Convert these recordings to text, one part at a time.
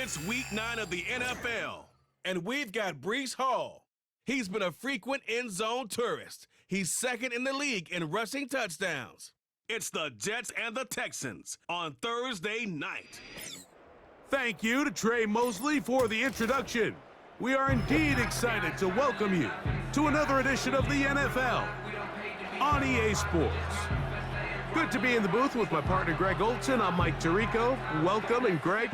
It's week 9 of the NFL, and we've got Breece Hall. He's been a frequent end zone tourist. He's second in the league in rushing touchdowns. It's the Jets and the Texans on Thursday night. Thank you to Trey Mosley for the introduction. We are indeed excited to welcome you to another edition of the NFL on EA Sports. Good to be in the booth with my partner Greg Olson. I'm Mike Tirico. Welcome, and Greg,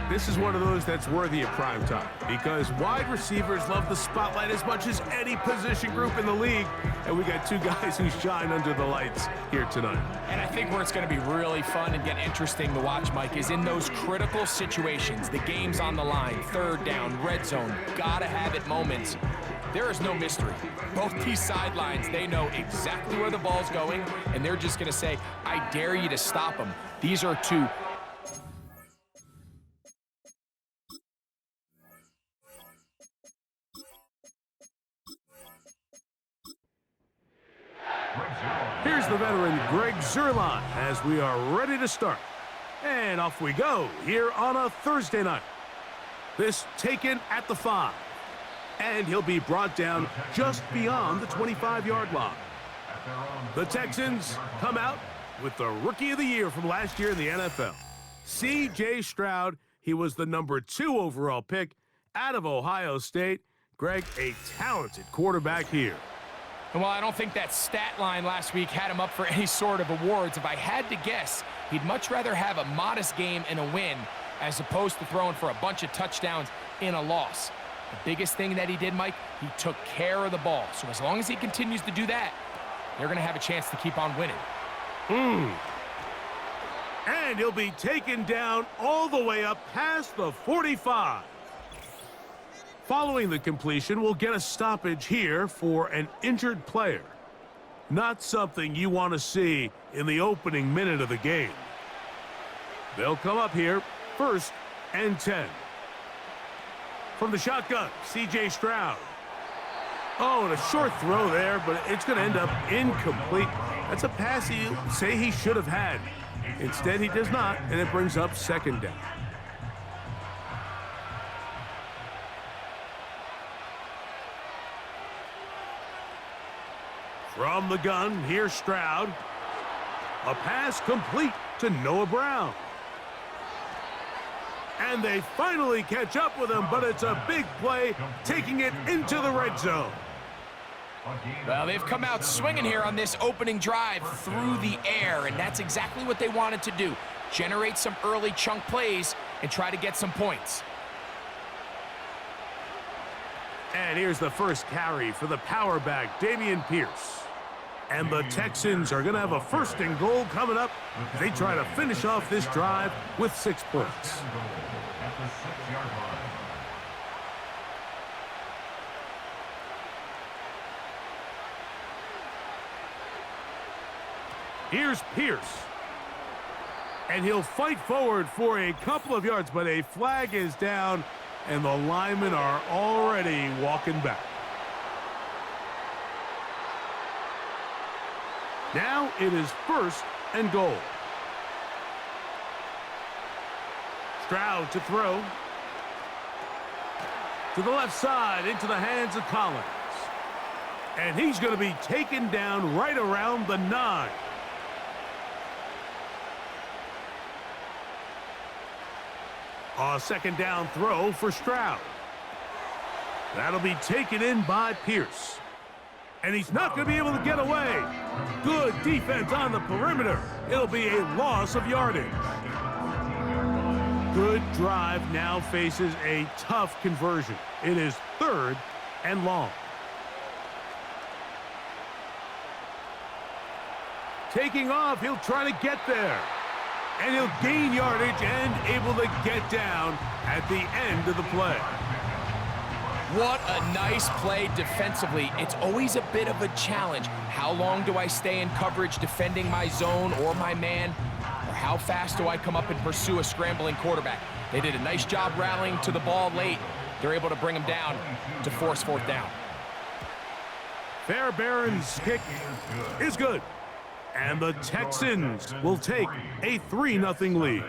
this is one of those that's worthy of prime time because wide receivers love the spotlight as much as any position group in the league, and we got two guys who shine under the lights here tonight. And I think where it's going to be really fun and get interesting to watch, Mike, is in those critical situations. The game's on the line, third down, red zone, gotta have it moments. There is no mystery. Both these sidelines, they know exactly where the ball's going, and they're just going to say, I dare you to stop them. These are two. Here's the veteran Greg Zuerlein as we are ready to start. And off we go here on a Thursday night. This taken at the 5. And he'll be brought down just beyond the 25-yard line. The Texans come out with the Rookie of the Year from last year in the NFL. C.J. Stroud, he was the number 2 overall pick out of Ohio State. Greg, a talented quarterback here. And while I don't think that stat line last week had him up for any sort of awards, if I had to guess, he'd much rather have a modest game and a win as opposed to throwing for a bunch of touchdowns in a loss. The biggest thing that he did, Mike, he took care of the ball. So as long as he continues to do that, they're going to have a chance to keep on winning. And he'll be taken down all the way up past the 45. Following the completion, we'll get a stoppage here for an injured player. Not something you want to see in the opening minute of the game. They'll come up here, 1st and 10. From the shotgun, C.J. Stroud. Oh, and a short throw there, but it's going to end up incomplete. That's a pass you say he should have had. Instead, he does not, and it brings up 2nd down. From the gun, here's Stroud. A pass complete to Noah Brown. And they finally catch up with him, but it's a big play, taking it into the red zone. Well, they've come out swinging here on this opening drive through the air, and that's exactly what they wanted to do. Generate some early chunk plays and try to get some points. And here's the first carry for the power back, Dameon Pierce. And the Texans are going to have a 1st and goal coming up. They try to finish off this drive with 6 points. Here's Pierce. And he'll fight forward for a couple of yards, but a flag is down, and the linemen are already walking back. Now it is 1st and goal. Stroud to throw. To the left side, into the hands of Collins. And he's going to be taken down right around the 9. A 2nd down throw for Stroud. That'll be taken in by Pierce. And he's not going to be able to get away. Good defense on the perimeter. It'll be a loss of yardage. Good drive now faces a tough conversion. It is 3rd and long. Taking off, he'll try to get there. And he'll gain yardage and able to get down at the end of the play. What a nice play defensively. It's always a bit of a challenge. How long do I stay in coverage defending my zone or my man? Or how fast do I come up and pursue a scrambling quarterback? They did a nice job rallying to the ball late. They're able to bring him down to force 4th down. Fairbairn's kick is good. And the Texans will take a 3-0 lead.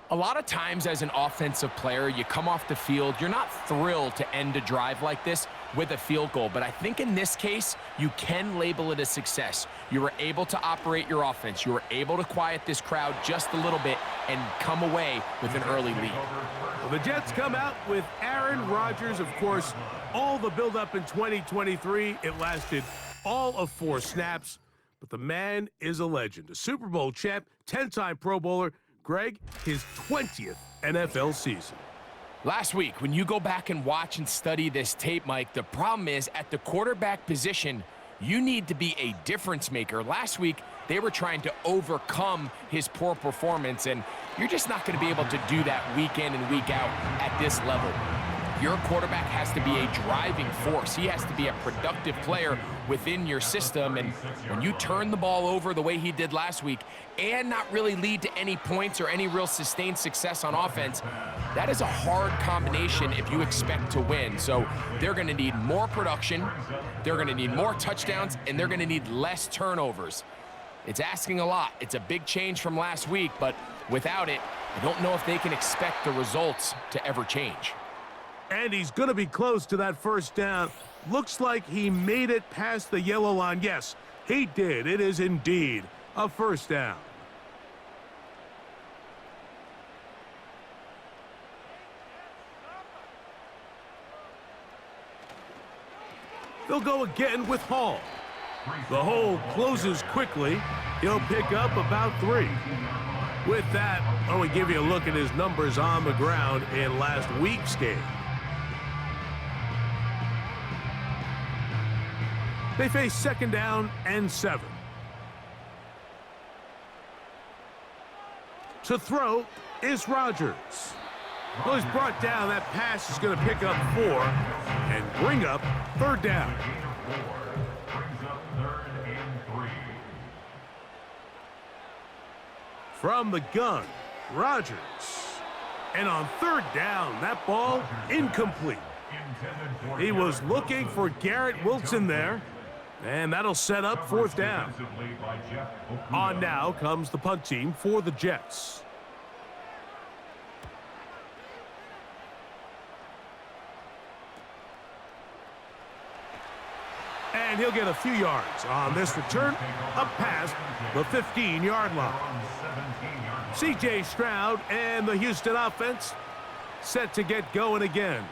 A lot of times as an offensive player, you come off the field, you're not thrilled to end a drive like this with a field goal. But I think in this case, you can label it a success. You were able to operate your offense. You were able to quiet this crowd just a little bit and come away with an early lead. Well, the Jets come out with Aaron Rodgers. Of course, all the buildup in 2023, it lasted all of 4 snaps. But the man is a legend, a Super Bowl champ, 10-time Pro Bowler. Greg, his 20th NFL season. Last week, when you go back and watch and study this tape, Mike, the problem is at the quarterback position, you need to be a difference maker. Last week, they were trying to overcome his poor performance, and you're just not going to be able to do that week in and week out at this level. Your quarterback has to be a driving force. He has to be a productive player within your system. And when you turn the ball over the way he did last week and not really lead to any points or any real sustained success on offense, that is a hard combination if you expect to win. So they're going to need more production, they're going to need more touchdowns, and they're going to need less turnovers. It's asking a lot. It's a big change from last week, but without it, I don't know if they can expect the results to ever change. And he's going to be close to that first down. Looks like he made it past the yellow line. Yes, he did. It is indeed a first down. They'll go again with Hall. The hole closes quickly. He'll pick up about 3. With that, I want to give you a look at his numbers on the ground in last week's game. They face 2nd down and 7. To throw is Rodgers. Well, he's brought down. That pass is going to pick up 4 and bring up 3rd down. From the gun, Rodgers. And on 3rd down, that ball incomplete. He was looking for Garrett Wilson there. And that'll set up 4th down. On now comes the punt team for the Jets. And he'll get a few yards on this return, up past the 15-yard line. C.J. Stroud and the Houston offense set to get going again.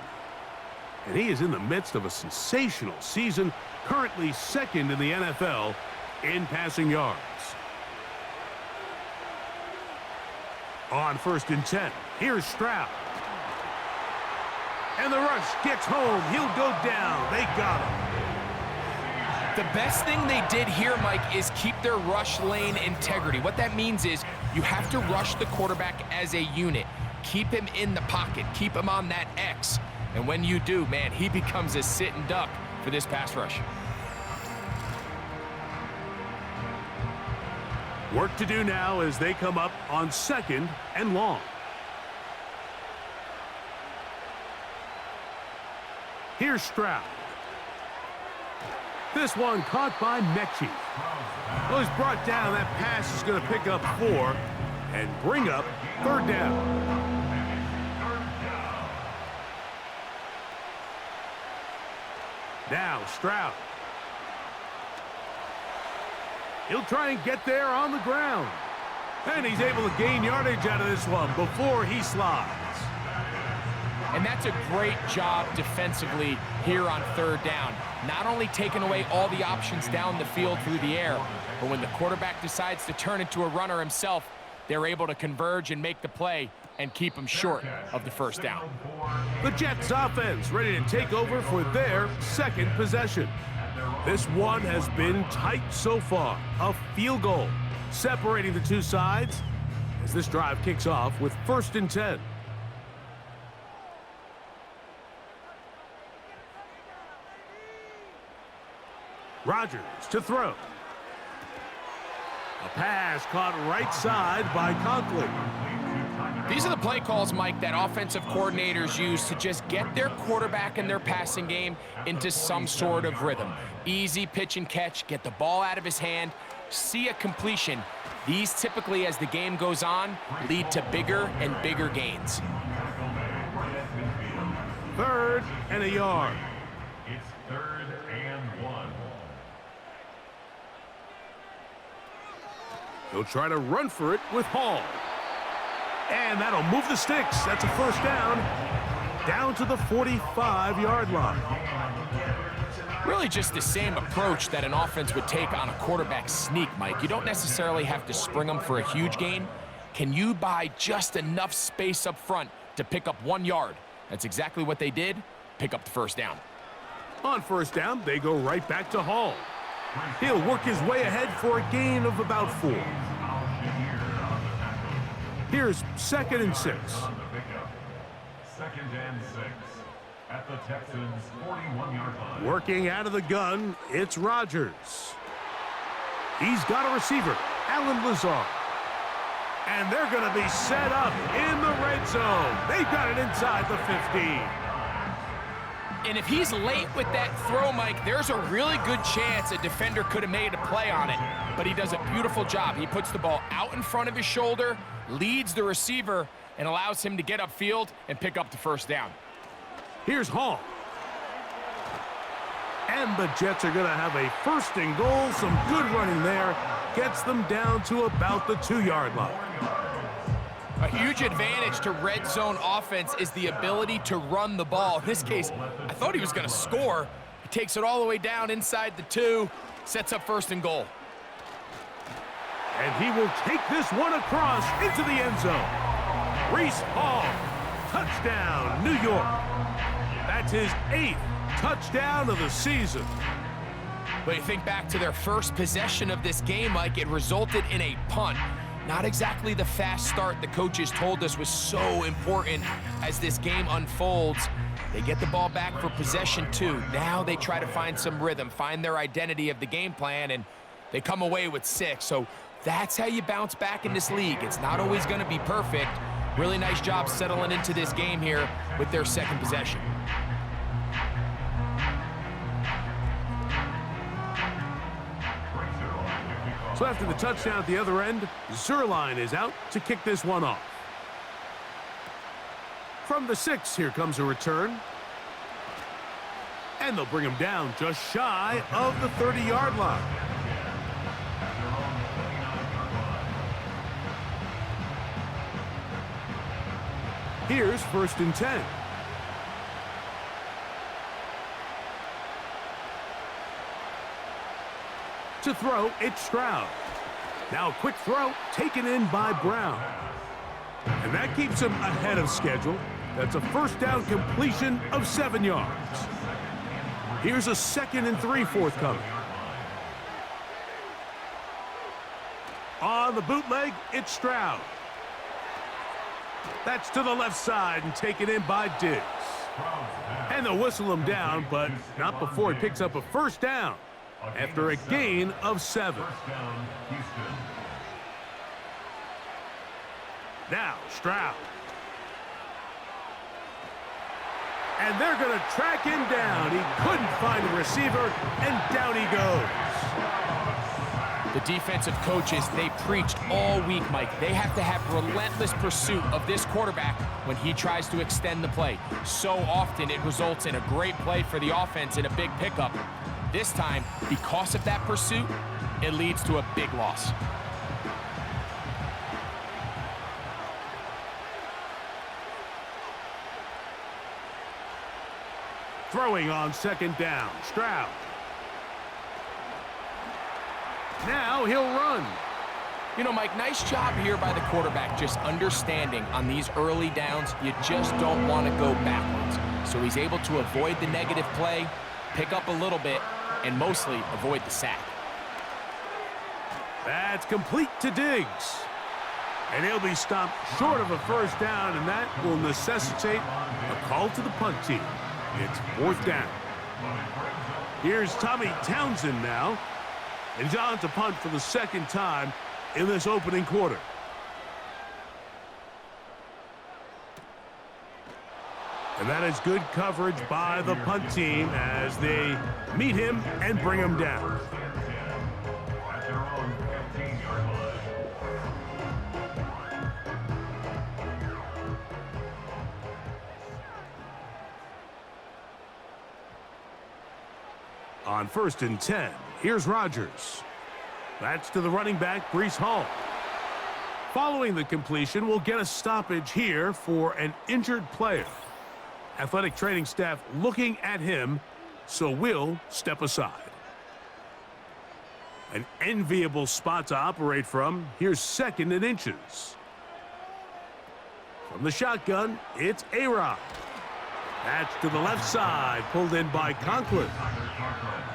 And he is in the midst of a sensational season, currently 2nd in the NFL in passing yards. On 1st and 10, here's Stroud. And the rush gets home. He'll go down. They got him. The best thing they did here, Mike, is keep their rush lane integrity. What that means is you have to rush the quarterback as a unit. Keep him in the pocket. Keep him on that X. And when you do, man, he becomes a sitting duck for this pass rush. Work to do now as they come up on 2nd and long. Here's Stroud. This one caught by Mechie. Well, he's brought down. That pass is going to pick up 4 and bring up 3rd down. Now Stroud. He'll try and get there on the ground. And he's able to gain yardage out of this one before he slides. And that's a great job defensively here on 3rd down. Not only taking away all the options down the field through the air, but when the quarterback decides to turn into a runner himself, they're able to converge and make the play and keep him short of the first down. The Jets offense ready to take over for their 2nd possession. This one has been tight so far. A field goal separating the two sides as this drive kicks off with 1st and 10. Rodgers to throw. A pass caught right side by Conklin. These are the play calls, Mike, that offensive coordinators use to just get their quarterback and their passing game into some sort of rhythm. Easy pitch and catch, get the ball out of his hand, see a completion. These typically, as the game goes on, lead to bigger and bigger gains. 3rd and a yard. It's 3rd and 1. He'll try to run for it with Hall. And that'll move the sticks. That's a first down. Down to the 45-yard line. Really just the same approach that an offense would take on a quarterback sneak, Mike. You don't necessarily have to spring them for a huge gain. Can you buy just enough space up front to pick up 1 yard? That's exactly what they did. Pick up the first down. On first down, they go right back to Hall. He'll work his way ahead for a gain of about 4. Here's 2nd and 6. 2nd and 6 at the Texans' 41-yard line. Working out of the gun, it's Rodgers. He's got a receiver, Alan Lazard. And they're going to be set up in the red zone. They've got it inside the 15. And if he's late with that throw, Mike, there's a really good chance a defender could have made a play on it. But he does a beautiful job. He puts the ball out in front of his shoulder, leads the receiver, and allows him to get upfield and pick up the first down. Here's Hall. And the Jets are going to have a 1st and goal. Some good running there. Gets them down to about the 2-yard line. A huge advantage to red zone offense is the ability to run the ball. In this case, I thought he was going to score. He takes it all the way down inside the 2, sets up 1st and goal. And he will take this one across into the end zone. Breece Hall, touchdown, New York. That's his 8th touchdown of the season. But you think back to their first possession of this game, like it resulted in a punt. Not exactly the fast start the coaches told us was so important as this game unfolds. They get the ball back for possession 2. Now they try to find some rhythm, find their identity of the game plan, and they come away with 6. So that's how you bounce back in this league. It's not always going to be perfect. Really nice job settling into this game here with their 2nd possession. So after the touchdown at the other end, Zerline is out to kick this one off. From the 6, here comes a return. And they'll bring him down just shy of the 30-yard line. Here's 1st and 10. To throw, it's Stroud. Now a quick throw taken in by Brown. And that keeps him ahead of schedule. That's a 1st down completion of 7 yards. Here's a 2nd and 3 forthcoming. On the bootleg, it's Stroud. That's to the left side and taken in by Diggs. And they'll whistle him down, but not before he picks up a 1st down after a gain of 7. Now Stroud. And they're going to track him down. He couldn't find a receiver, and down he goes. The defensive coaches, they preached all week, Mike. They have to have relentless pursuit of this quarterback when he tries to extend the play. So often it results in a great play for the offense and a big pickup. This time, because of that pursuit, it leads to a big loss. Throwing on 2nd down, Stroud. Now he'll run. You know, Mike, nice job here by the quarterback, just understanding on these early downs, you just don't want to go backwards. So he's able to avoid the negative play, pick up a little bit, and mostly avoid the sack. That's complete to Diggs. And he'll be stopped short of a 1st down, and that will necessitate a call to the punt team. It's 4th down. Here's Tommy Townsend now. And he's on to punt for the 2nd time in this opening quarter. And that is good coverage by the punt team as they meet him and bring him down. At their own 15-yard line. On 1st and 10, here's Rodgers. That's to the running back, Breece Hall. Following the completion, we'll get a stoppage here for an injured player. Athletic training staff looking at him, so we'll step aside. An enviable spot to operate from. Here's 2nd and inches. From the shotgun, it's A-Rod. That's to the left side, pulled in by Conklin.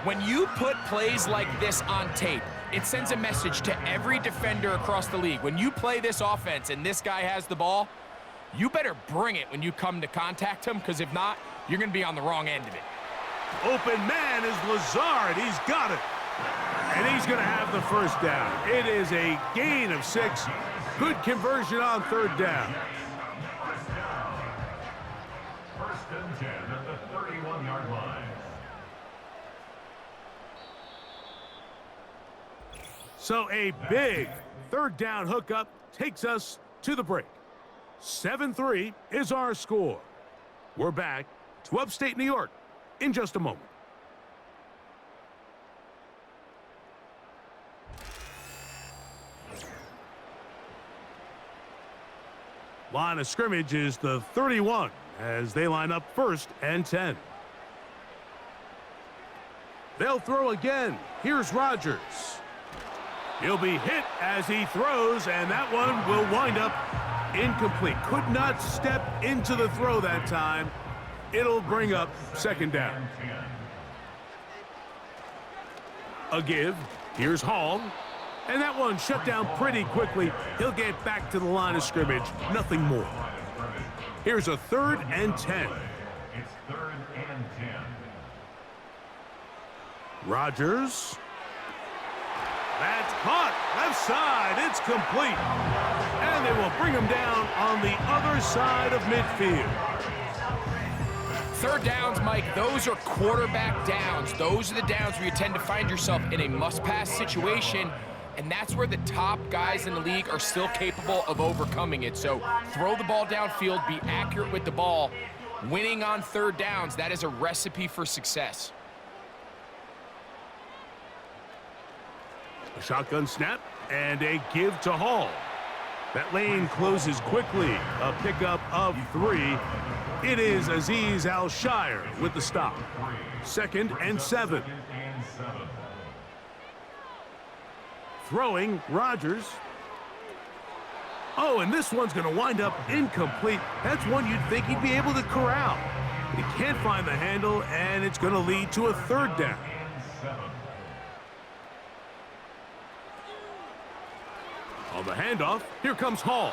When you put plays like this on tape, it sends a message to every defender across the league. When you play this offense and this guy has the ball, you better bring it when you come to contact him, because if not, you're going to be on the wrong end of it. Open man is Lazard. He's got it. And he's going to have the first down. It is a gain of 6. Good conversion on 3rd down. First and 10 at the 31-yard line. So a big 3rd down hookup takes us to the break. 7-3 is our score. We're back to upstate New York in just a moment. Line of scrimmage is the 31 as they line up 1st and 10. They'll throw again. Here's Rodgers. He'll be hit as he throws, and that one will wind up incomplete. Could not step into the throw that time. It'll bring up 2nd down. A give. Here's Hall. And that one shut down pretty quickly. He'll get back to the line of scrimmage. Nothing more. Here's a 3rd and 10. It's 3rd and 10. Rodgers. That's caught. Left side. It's complete. And they will bring him down on the other side of midfield. 3rd downs, Mike, those are quarterback downs. Those are the downs where you tend to find yourself in a must-pass situation, and that's where the top guys in the league are still capable of overcoming it. So throw the ball downfield, be accurate with the ball. Winning on 3rd downs, that is a recipe for success. A shotgun snap and a give to Hall. That lane closes quickly. A pickup of 3. It is Azeez Al-Shire with the stop. 2nd and 7. Throwing Rodgers. Oh, and this one's going to wind up incomplete. That's one you'd think he'd be able to corral. He can't find the handle, and it's going to lead to a 3rd down. On the handoff, here comes Hall.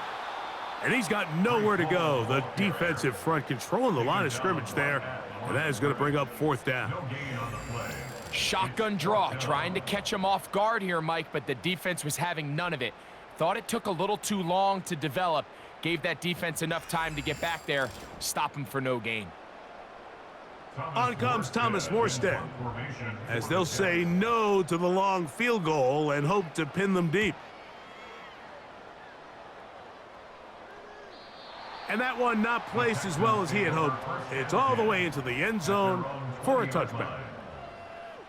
And he's got nowhere to go. The defensive front controlling the line of scrimmage there. And that is going to bring up 4th down. Shotgun draw, trying to catch him off guard here, Mike, but the defense was having none of it. Thought it took a little too long to develop. Gave that defense enough time to get back there. Stop him for no gain. On comes Thomas Morstead, as they'll say no to the long field goal and hope to pin them deep. And that one not placed as well as he had hoped. It's all the way into the end zone for a touchback.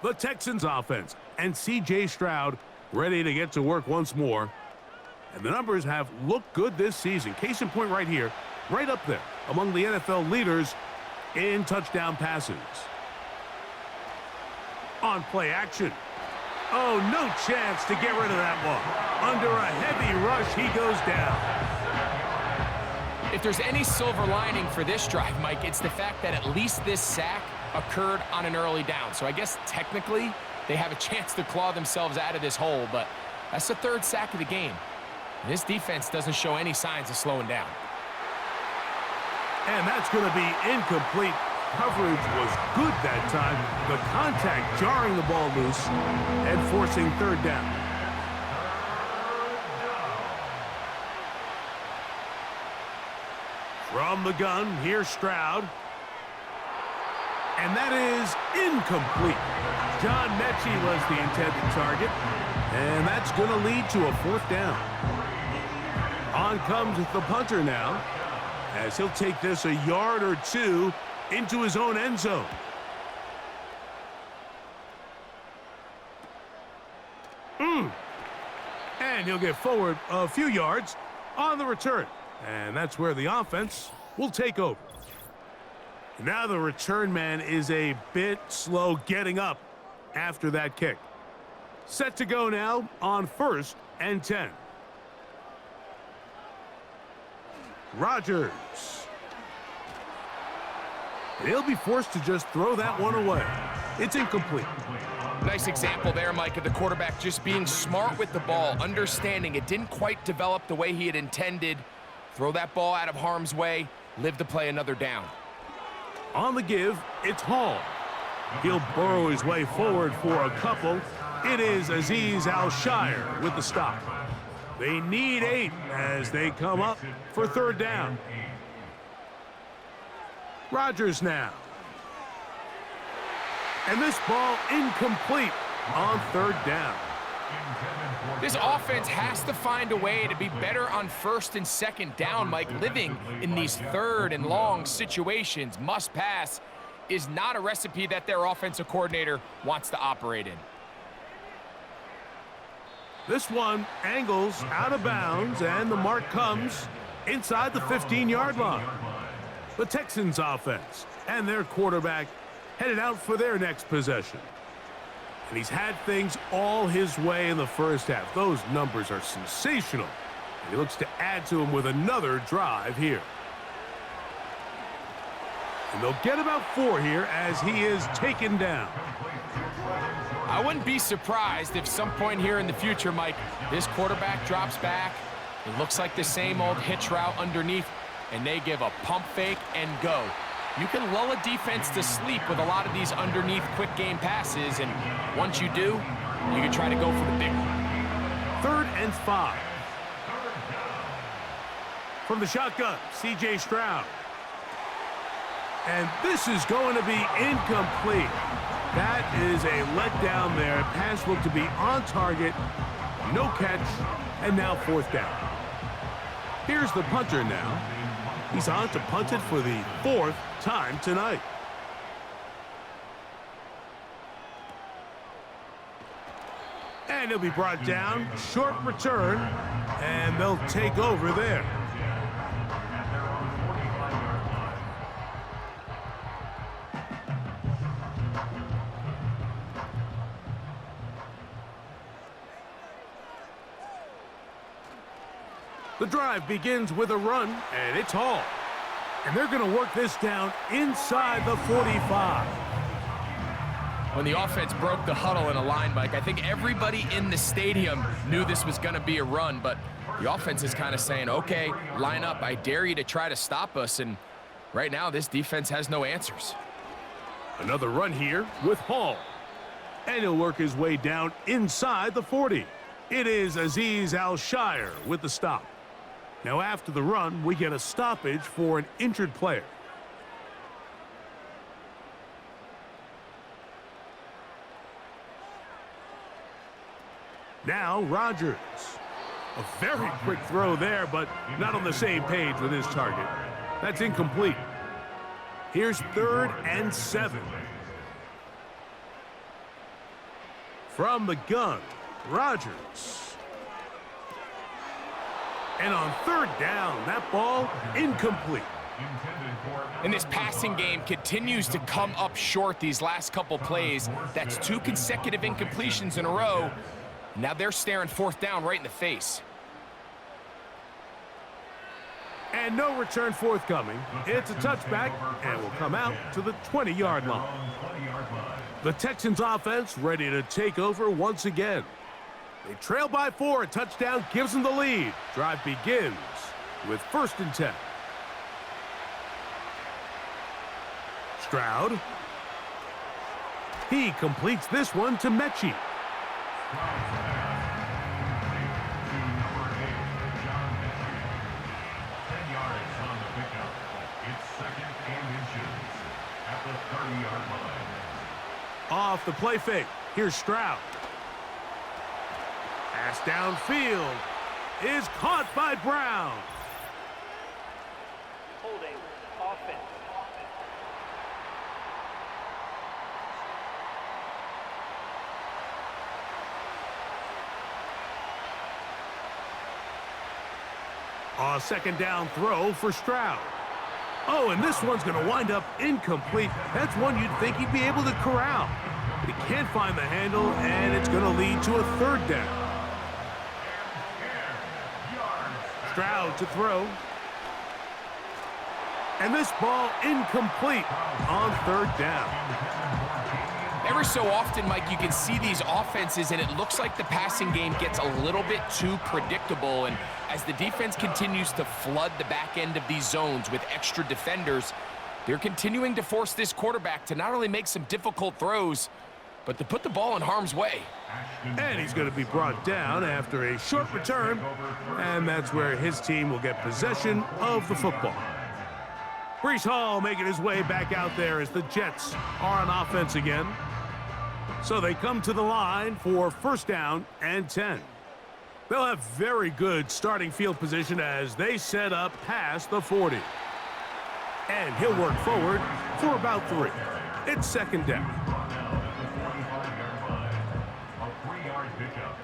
The Texans offense and C.J. Stroud ready to get to work once more. And the numbers have looked good this season. Case in point right here, right up there among the NFL leaders in touchdown passes. On play action. Oh, no chance to get rid of that one. Under a heavy rush, he goes down. If there's any silver lining for this drive, Mike, it's the fact that at least this sack occurred on an early down. So I guess technically they have a chance to claw themselves out of this hole, but that's the 3rd sack of the game. This defense doesn't show any signs of slowing down. And that's going to be incomplete. Coverage was good that time. The contact jarring the ball loose and forcing 3rd down. From the gun, here's Stroud. And that is incomplete. John Mechie was the intended target, and that's going to lead to a 4th down. On comes the punter now, as he'll take this a yard or 2 into his own end zone. And he'll get forward a few yards on the return. And that's where the offense will take over. Now the return man is a bit slow getting up after that kick. Set to go now on 1st and 10. Rodgers. And he'll be forced to just throw that one away. It's incomplete. Nice example there, Mike, of the quarterback just being smart with the ball, understanding it didn't quite develop the way he had intended. Throw that ball out of harm's way, live to play another down. On the give, it's Hall. He'll burrow his way forward for a couple. It is Azeez Al-Shire with the stop. They need 8 as they come up for 3rd down. Rodgers now. And this ball incomplete on 3rd down. This offense has to find a way to be better on 1st and 2nd down, Mike. Living in these 3rd and long situations, must pass, is not a recipe that their offensive coordinator wants to operate in. This one angles out of bounds, and the mark comes inside the 15-yard line. The Texans offense and their quarterback headed out for their next possession. And he's had things all his way in the first half. Those numbers are sensational. And he looks to add to them with another drive here. And they'll get about 4 here as he is taken down. I wouldn't be surprised if some point here in the future, Mike, this quarterback drops back. It looks like the same old hitch route underneath, and they give a pump fake and go. You can lull a defense to sleep with a lot of these underneath quick game passes, and once you do, you can try to go for the big one. 3rd and 5. From the shotgun, C.J. Stroud. And this is going to be incomplete. That is a letdown there. Pass looked to be on target, no catch, and now 4th down. Here's the punter now. He's on to punt it for the 4th time tonight. And he'll be brought down. Short return, and they'll take over there. The drive begins with a run, and it's Hall. And they're going to work this down inside the 45. When the offense broke the huddle in a line, Mike, I think everybody in the stadium knew this was going to be a run, but the offense is kind of saying, okay, line up. I dare you to try to stop us, and right now this defense has no answers. Another run here with Hall. And he'll work his way down inside the 40. It is Azeez Al-Shire with the stop. Now after the run, we get a stoppage for an injured player. Now Rodgers. A very quick throw there, but not on the same page with his target. That's incomplete. Here's 3rd and 7. From the gun, Rodgers. And on 3rd down, that ball incomplete. And this passing game continues to come up short these last couple plays. That's 2 consecutive incompletions in a row. Now they're staring 4th down right in the face. And no return forthcoming. It's a touchback and will come out to the 20-yard line. The Texans offense ready to take over once again. They trail by 4. A touchdown gives them the lead. Drive begins with 1st and 10. Stroud. He completes this one to Mechie. It's 2nd and inches at the 30-yard line. off the play fake. Here's Stroud. Pass downfield is caught by Brown. Holding offense. A second down throw for Stroud. Oh, and this one's going to wind up incomplete. That's one you'd think he'd be able to corral. But he can't find the handle, and it's going to lead to a third down. Stroud to throw. And this ball incomplete on third down. Ever so often, Mike, you can see these offenses, and it looks like the passing game gets a little bit too predictable. And as the defense continues to flood the back end of these zones with extra defenders, they're continuing to force this quarterback to not only make some difficult throws, but to put the ball in harm's way. And he's going to be brought down after a short return, and that's where his team will get possession of the football. Breece Hall making his way back out there as the Jets are on offense again. So they come to the line for first down and 10. They'll have very good starting field position as they set up past the 40. And he'll work forward for about 3. It's second down. A 3-yard pickup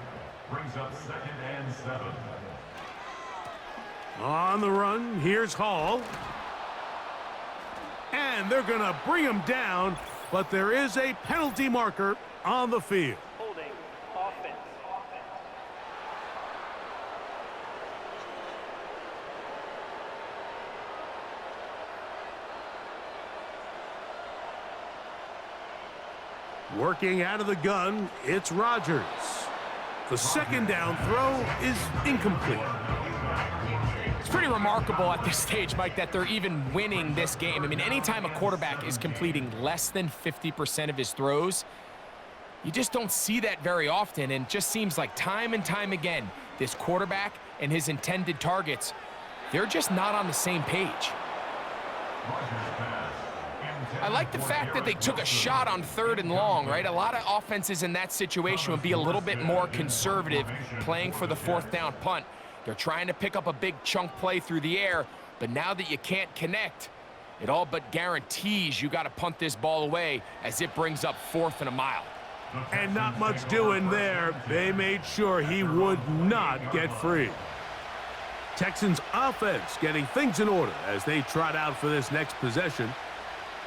brings up 2nd and 7. On the run, here's Hall. And they're going to bring him down, but there is a penalty marker on the field. Holding offense. Working out of the gun, it's Rodgers. The second down throw is incomplete. It's pretty remarkable at this stage, Mike, that they're even winning this game. I mean, anytime a quarterback is completing less than 50% of his throws, you just don't see that very often, and it just seems like time and time again, this quarterback and his intended targets, they're just not on the same page. I like the fact that they took a shot on 3rd and long, right? A lot of offenses in that situation would be a little bit more conservative playing for the 4th down punt. They're trying to pick up a big chunk play through the air, but now that you can't connect, it all but guarantees you got to punt this ball away as it brings up 4th and a mile. And not much doing there. They made sure he would not get free. Texans offense getting things in order as they trot out for this next possession.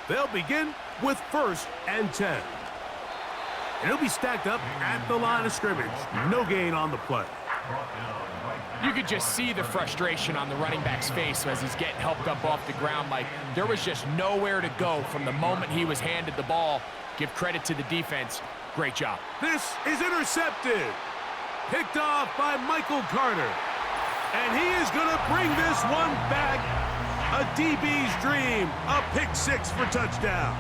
They'll begin with 1st and 10. And he'll be stacked up at the line of scrimmage. No gain on the play. You could just see the frustration on the running back's face as he's getting helped up off the ground. Like, there was just nowhere to go from the moment he was handed the ball. Give credit to the defense. Great job. This is intercepted. Picked off by Michael Carter. And he is going to bring this one back. A DB's dream. A pick 6 for touchdown.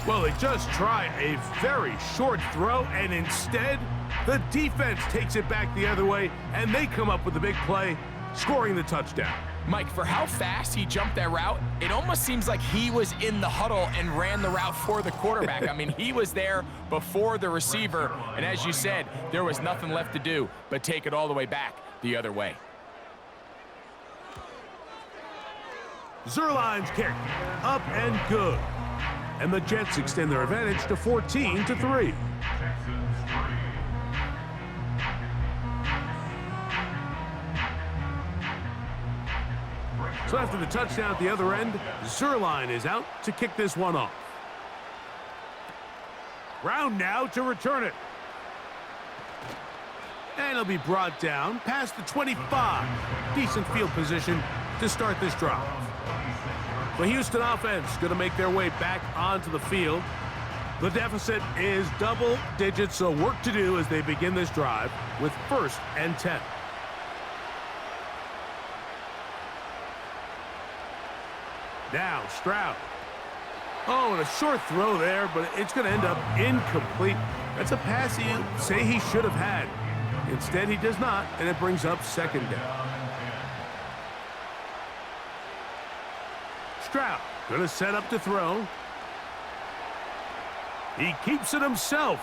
Well, they just tried a very short throw, and instead, the defense takes it back the other way, and they come up with the big play, scoring the touchdown. Mike, for how fast he jumped that route, it almost seems like he was in the huddle and ran the route for the quarterback. I mean, he was there before the receiver, and as you said, there was nothing left to do but take it all the way back the other way. Zerline's kick, up and good. And the Jets extend their advantage to 14-3. So after the touchdown at the other end, Zerline is out to kick this one off. Brown now to return it. And he'll be brought down past the 25. Decent field position to start this drive. The Houston offense going to make their way back onto the field. The deficit is double digits, so work to do as they begin this drive with 1st and 10. Now Stroud. Oh, and a short throw there, but it's going to end up incomplete. That's a pass he'd say he should have had. Instead, he does not, and it brings up 2nd down. Stroud going to set up to throw. He keeps it himself.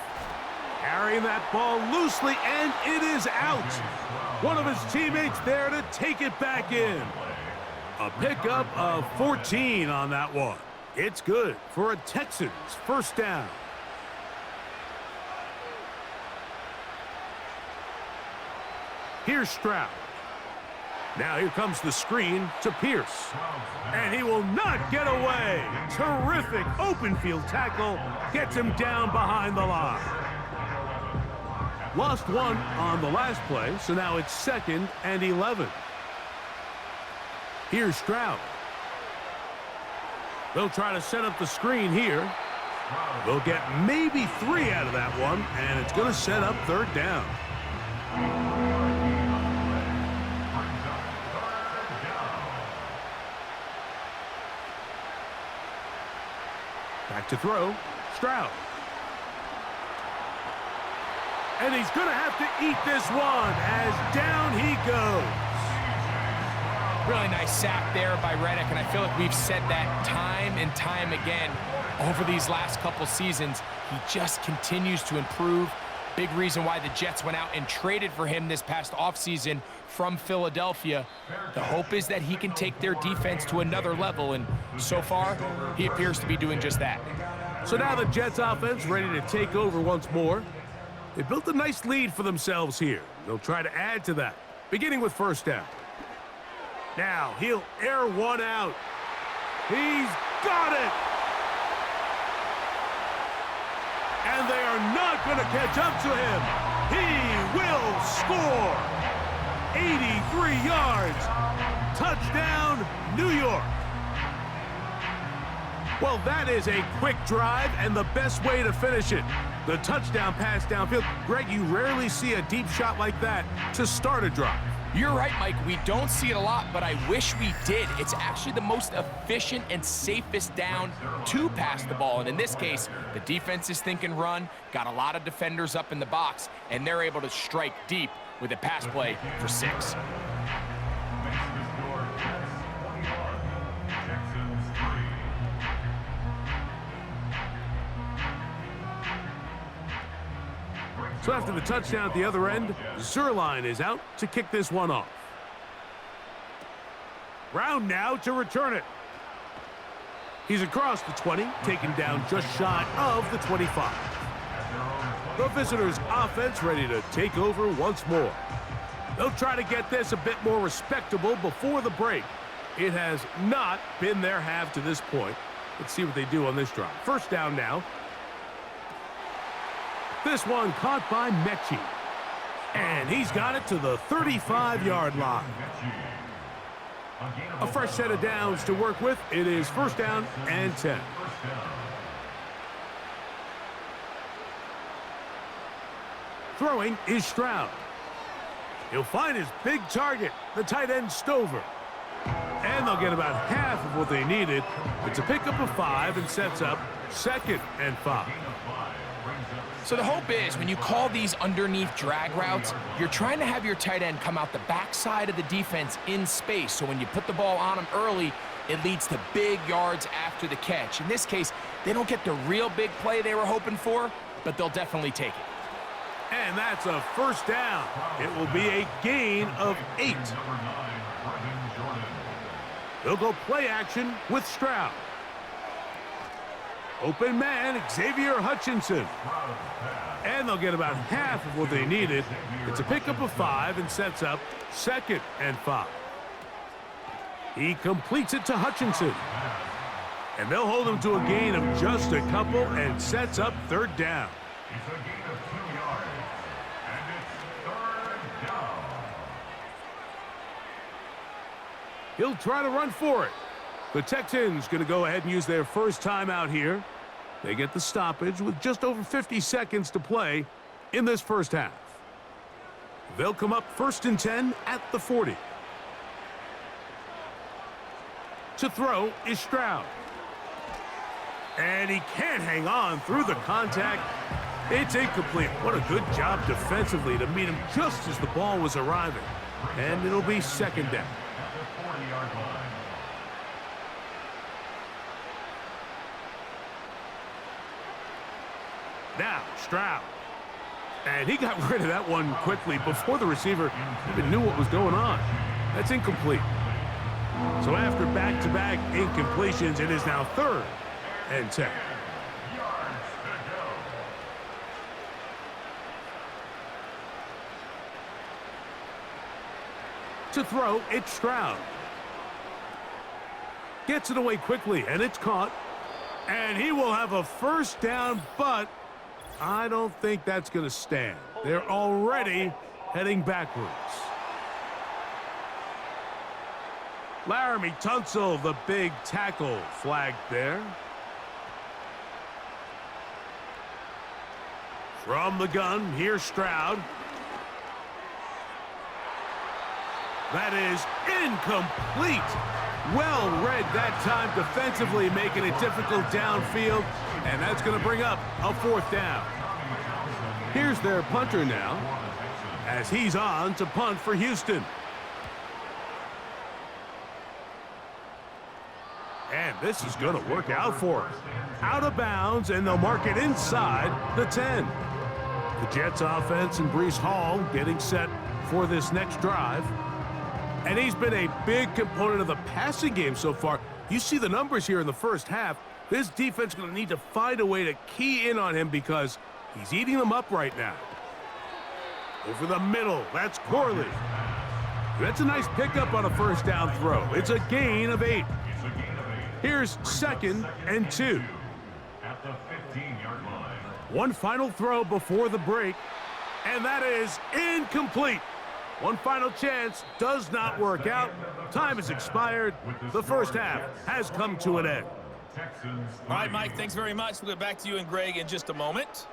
Carrying that ball loosely, and it is out. One of his teammates there to take it back in. A pickup of 14 on that one. It's good for a Texans first down. Here's Stroud. Now here comes the screen to Pierce. And he will not get away. Terrific open field tackle. Gets him down behind the line. Lost one on the last play, so now it's 2nd and 11. Here's Stroud. They'll try to set up the screen here. They'll get maybe 3 out of that one, and it's going to set up 3rd down. Back to throw. Stroud. And he's going to have to eat this one as down he goes. Really nice sack there by Reddick, and I feel like we've said that time and time again over these last couple seasons. He just continues to improve. Big reason why the Jets went out and traded for him this past offseason from Philadelphia. The hope is that he can take their defense to another level, and so far, he appears to be doing just that. So now the Jets offense ready to take over once more. They built a nice lead for themselves here. They'll try to add to that, beginning with 1st down. Now he'll air one out. He's got it! And they are not going to catch up to him. He will score! 83 yards. Touchdown, New York. Well, that is a quick drive and the best way to finish it. The touchdown pass downfield. Greg, you rarely see a deep shot like that to start a drive. You're right, Mike. We don't see it a lot, but I wish we did. It's actually the most efficient and safest down to pass the ball. And in this case, the defense is thinking run, got a lot of defenders up in the box, and they're able to strike deep with a pass play for 6. So after the touchdown at the other end, Zerline is out to kick this one off. Brown now to return it. He's across the 20, taken down just shy of the 25. The visitors' offense ready to take over once more. They'll try to get this a bit more respectable before the break. It has not been their half to this point. Let's see what they do on this drive. 1st down now. This one caught by Mechie. And he's got it to the 35-yard line. A fresh set of downs to work with. It is 1st down and 10. Throwing is Stroud. He'll find his big target, the tight end Stover. And they'll get about half of what they needed. It's a pickup of 5 and sets up 2nd and 5. So the hope is when you call these underneath drag routes, you're trying to have your tight end come out the backside of the defense in space. So when you put the ball on him early, it leads to big yards after the catch. In this case, they don't get the real big play they were hoping for, but they'll definitely take it. And that's a 1st down. It will be a gain of 8. They'll go play action with Stroud. Open man, Xavier Hutchinson. And they'll get about half of what they needed. It's a pickup of 5 and sets up 2nd and 5. He completes it to Hutchinson. And they'll hold him to a gain of just a couple and sets up 3rd down. It's a gain of 2 yards, and it's 3rd down. He'll try to run for it. The Texans going to go ahead and use their first timeout here. They get the stoppage with just over 50 seconds to play in this 1st half. They'll come up 1st and 10 at the 40. To throw is Stroud. And he can't hang on through the contact. It's incomplete. What a good job defensively to meet him just as the ball was arriving. And it'll be 2nd down. At the 40-yard line. Now, Stroud. And he got rid of that one quickly before the receiver even knew what was going on. That's incomplete. So after back-to-back incompletions, it is now 3rd and 10. To throw, it's Stroud. Gets it away quickly, and it's caught. And he will have a first down, but I don't think that's going to stand. They're already heading backwards. Laramie Tunsil, the big tackle, flagged there. From the gun, here's Stroud. That is incomplete. Well read that time defensively, making it difficult downfield, and that's going to bring up a 4th down. Here's their punter now, as he's on to punt for Houston. And this is going to work out for him. Out of bounds, and they'll mark it inside the 10. The Jets offense and Breece Hall getting set for this next drive. And he's been a big component of the passing game so far. You see the numbers here in the first half. This defense is going to need to find a way to key in on him because he's eating them up right now. Over the middle, that's Corley. That's a nice pickup on a first down throw. It's a gain of 8. Here's 2nd and 2. At the 15-yard line. One final throw before the break, and that is incomplete. One final chance does not work out. Time has expired. The first half has come to an end. All right, Mike, thanks very much. We'll get back to you and Greg in just a moment.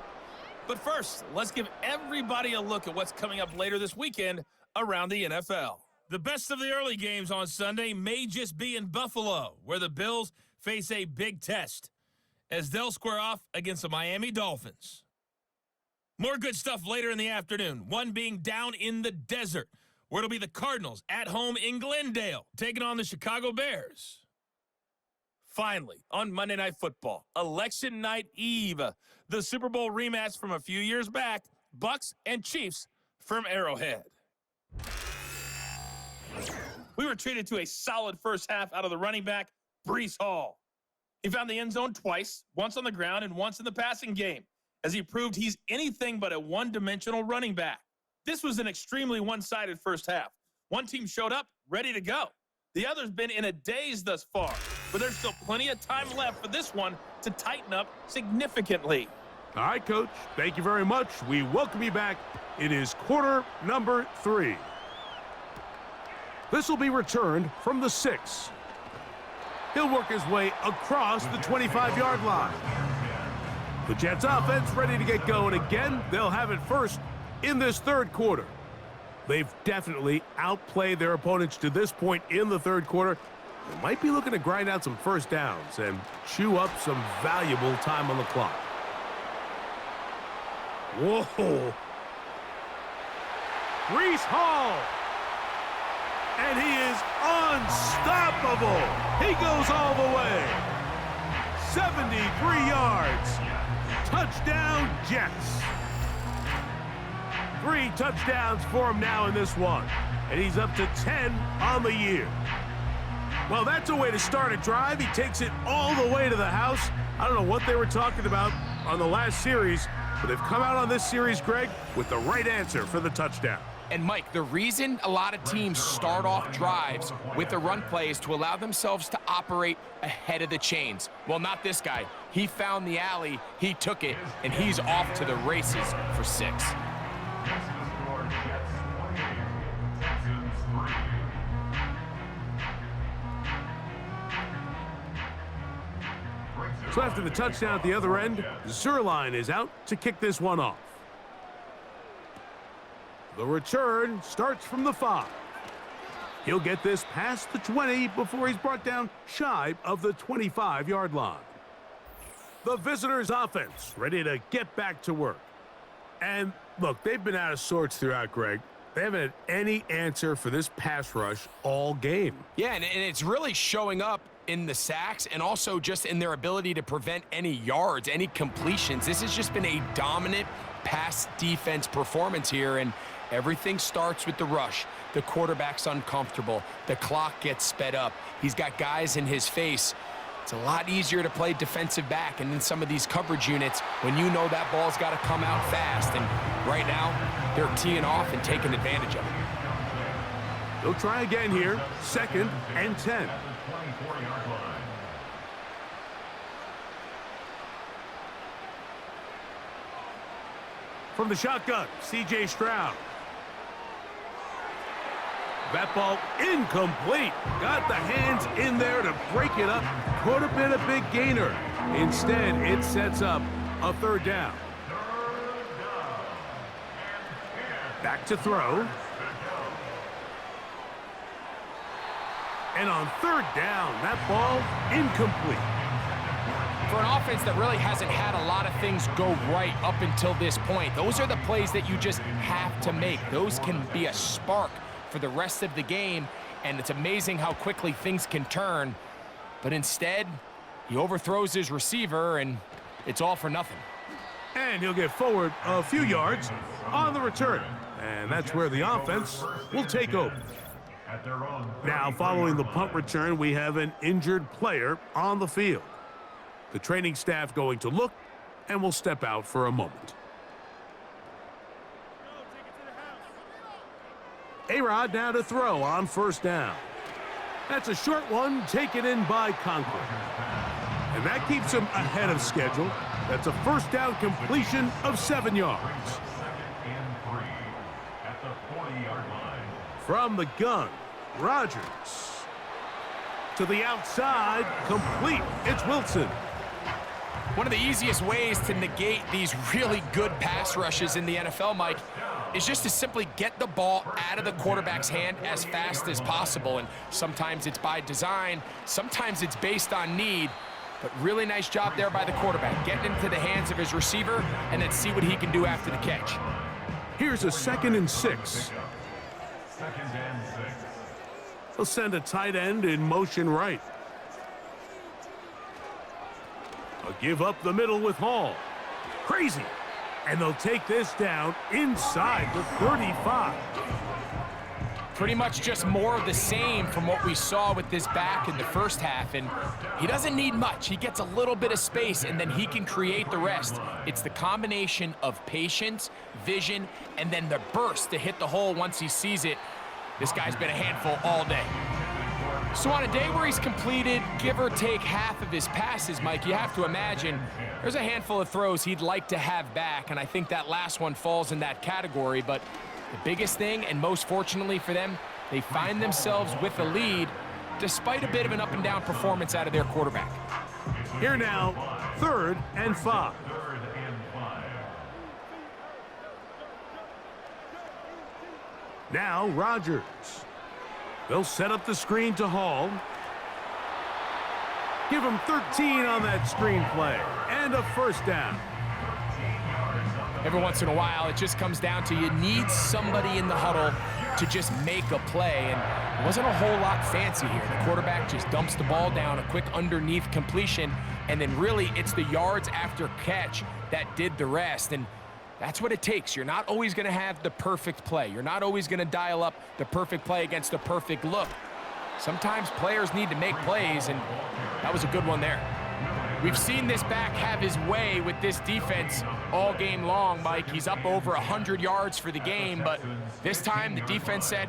But first, let's give everybody a look at what's coming up later this weekend around the NFL. The best of the early games on Sunday may just be in Buffalo, where the Bills face a big test as they'll square off against the Miami Dolphins. More good stuff later in the afternoon, one being down in the desert, where it'll be the Cardinals at home in Glendale, taking on the Chicago Bears. Finally, on Monday Night Football, Election Night Eve, the Super Bowl rematch from a few years back, Bucs and Chiefs from Arrowhead. We were treated to a solid first half out of the running back, Breece Hall. He found the end zone twice, once on the ground and once in the passing game, as he proved he's anything but a one-dimensional running back. This was an extremely one-sided first half. One team showed up, ready to go. The other's been in a daze thus far, but there's still plenty of time left for this one to tighten up significantly. All right, Coach. Thank you very much. We welcome you back. It is quarter number 3. This will be returned from the 6. He'll work his way across the 25-yard line. The Jets offense ready to get going again. They'll have it first in this third quarter. They've definitely outplayed their opponents to this point in the third quarter. They might be looking to grind out some first downs and chew up some valuable time on the clock. Whoa. Breece Hall. And he is unstoppable. He goes all the way. 73 yards. Touchdown, Jets. 3 touchdowns for him now in this one. And he's up to 10 on the year. Well, that's a way to start a drive. He takes it all the way to the house. I don't know what they were talking about on the last series, but they've come out on this series, Greg, with the right answer for the touchdown. And, Mike, the reason a lot of teams start off drives with the run play is to allow themselves to operate ahead of the chains. Well, not this guy. He found the alley, he took it, and he's off to the races for 6. So after the touchdown at the other end, Zerline is out to kick this one off. The return starts from the 5. He'll get this past the 20 before he's brought down shy of the 25-yard line. The visitors' offense ready to get back to work. And look, they've been out of sorts throughout, Greg. They haven't had any answer for this pass rush all game. Yeah, and it's really showing up in the sacks and also just in their ability to prevent any yards, any completions. This has just been a dominant pass defense performance here, and everything starts with the rush. The quarterback's uncomfortable. The clock gets sped up. He's got guys in his face. It's a lot easier to play defensive back and in some of these coverage units when you know that ball's got to come out fast. And right now, they're teeing off and taking advantage of it. They'll try again here. 2nd and 10. From the shotgun, C.J. Stroud. That ball incomplete. Got the hands in there to break it up. Could have been a big gainer. Instead, it sets up a 3rd down. Back to throw. And on 3rd down, that ball incomplete. For an offense that really hasn't had a lot of things go right up until this point, those are the plays that you just have to make. Those can be a spark for the rest of the game, and it's amazing how quickly things can turn. But instead, he overthrows his receiver, and it's all for nothing. And he'll get forward a few yards on the return. And that's where the offense will take over. Now, following the punt return, we have an injured player on the field. The training staff going to look and will step out for a moment. A-Rod now to throw on 1st down. That's a short one taken in by Conklin. And that keeps him ahead of schedule. That's a 1st down completion of 7 yards. From the gun, Rodgers. To the outside, complete. It's Wilson. One of the easiest ways to negate these really good pass rushes in the NFL, Mike, is just to simply get the ball out of the quarterback's hand as fast as possible. And sometimes it's by design, sometimes it's based on need, but really nice job there by the quarterback, getting into the hands of his receiver and then see what he can do after the catch. Here's a 2nd and 6. He'll send a tight end in motion right. A give up the middle with Hall. Crazy. And they'll take this down inside the 35. Pretty much just more of the same from what we saw with this back in the first half. And he doesn't need much. He gets a little bit of space, and then he can create the rest. It's the combination of patience, vision, and then the burst to hit the hole once he sees it. This guy's been a handful all day. So on a day where he's completed, give or take half of his passes, Mike, you have to imagine there's a handful of throws he'd like to have back, and I think that last one falls in that category. But the biggest thing, and most fortunately for them, they find themselves with a lead despite a bit of an up-and-down performance out of their quarterback. Here now, 3rd and 5. Now Rodgers. They'll set up the screen to Hall. Give him 13 on that screen play. And a 1st down. Every once in a while, it just comes down to you need somebody in the huddle to just make a play. And it wasn't a whole lot fancy here. The quarterback just dumps the ball down, a quick underneath completion, and then really it's the yards after catch that did the rest. And that's what it takes. You're not always going to have the perfect play. You're not always going to dial up the perfect play against the perfect look. Sometimes players need to make plays, and that was a good one there. We've seen this back have his way with this defense all game long, Mike. He's up over 100 yards for the game, but this time the defense said,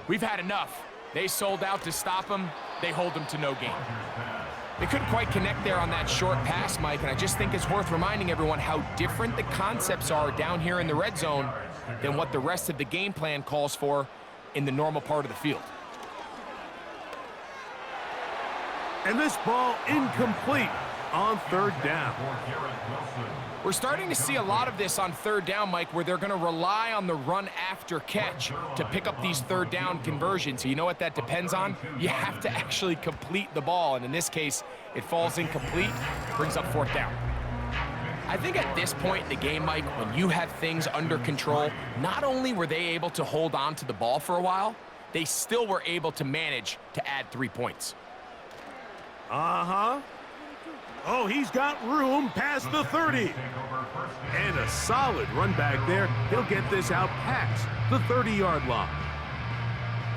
we've had enough. They sold out to stop him. They hold him to no gain. They couldn't quite connect there on that short pass, Mike, and I just think it's worth reminding everyone how different the concepts are down here in the red zone than what the rest of the game plan calls for in the normal part of the field. And this ball incomplete on 3rd down. We're starting to see a lot of this on 3rd down, Mike, where they're going to rely on the run after catch to pick up these 3rd down conversions. So you know what that depends on? You have to actually complete the ball, and in this case, it falls incomplete, brings up 4th down. I think at this point in the game, Mike, when you have things under control, not only were they able to hold on to the ball for a while, they still were able to manage to add 3 points. Oh, he's got room past the 30. And a solid run back there. He'll get this out past the 30-yard line.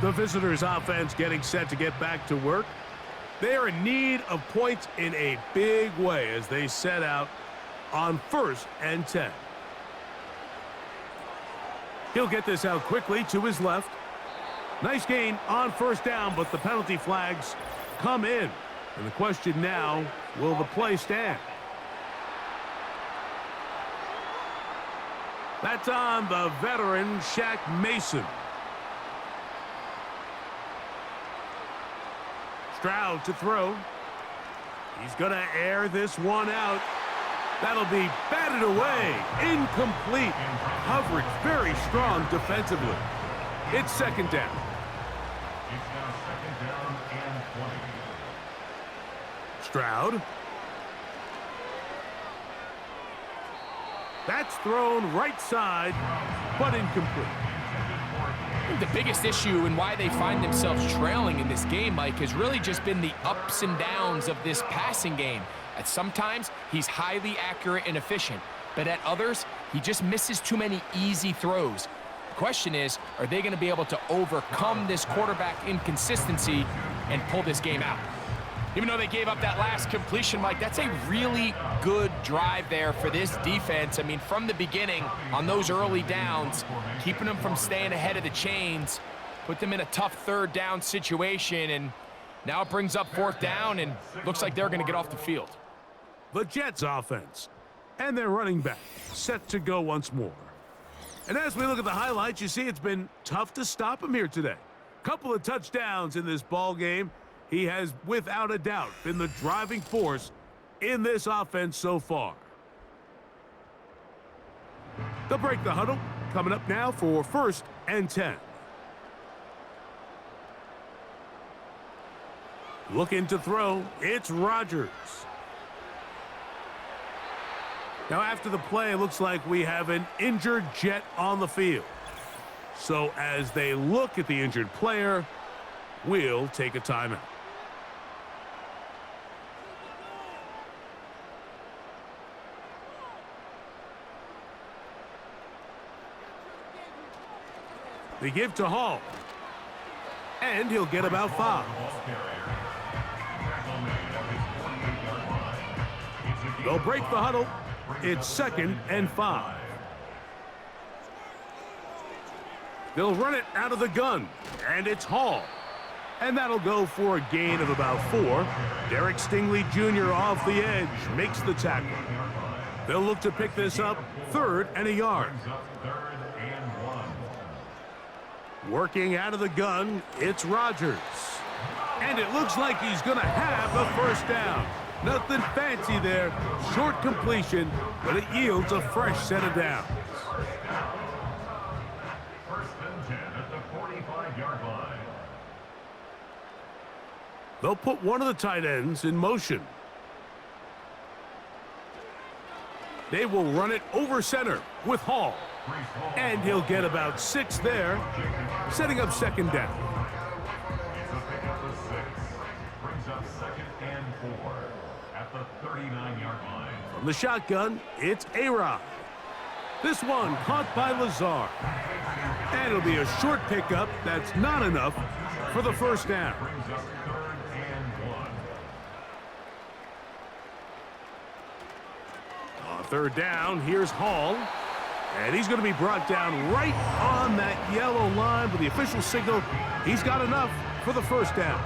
The visitors' offense getting set to get back to work. They are in need of points in a big way as they set out on 1st and 10. He'll get this out quickly to his left. Nice gain on 1st down, but the penalty flags come in. And the question now, will the play stand? That's on the veteran Shaq Mason. Stroud to throw. He's going to air this one out. That'll be batted away. Incomplete. Coverage very strong defensively. It's 2nd down. It's now 2nd down and 20. Stroud. That's thrown right side, but incomplete. I think the biggest issue and why they find themselves trailing in this game, Mike, has really just been the ups and downs of this passing game. At sometimes, he's highly accurate and efficient, but at others, he just misses too many easy throws. The question is, are they going to be able to overcome this quarterback inconsistency and pull this game out? Even though they gave up that last completion, Mike, that's a really good drive there for this defense. I mean, from the beginning, on those early downs, keeping them from staying ahead of the chains, put them in a tough 3rd down situation, and now it brings up 4th down, and looks like they're going to get off the field. The Jets offense and their running back set to go once more. And as we look at the highlights, you see it's been tough to stop him here today. Couple of touchdowns in this ball game. He has, without a doubt, been the driving force in this offense so far. They'll break the huddle. Coming up now for 1st and 10. Looking to throw, it's Rodgers. Now after the play, it looks like we have an injured Jet on the field. So as they look at the injured player, we'll take a timeout. They give to Hall. And he'll get about 5. They'll break the huddle. It's 2nd and 5. They'll run it out of the gun. And it's Hall. And that'll go for a gain of about 4. Derek Stingley Jr. off the edge makes the tackle. They'll look to pick this up 3rd and a yard. Working out of the gun, it's Rodgers. And it looks like he's going to have a 1st down. Nothing fancy there. Short completion, but it yields a fresh set of downs. 1st and 10 at the 45-yard line. They'll put one of the tight ends in motion. They will run it over center with Hall. And he'll get about 6 there, setting up 2nd down. It's a pickup of 6. Brings up 2nd and 4 at the 39-yard line. From the shotgun, it's A-Rod. This one caught by Lazard. And it'll be a short pickup that's not enough for the 1st down. Brings up 3rd and 1. On 3rd down, here's Hall. And he's going to be brought down right on that yellow line with the official signal. He's got enough for the 1st down.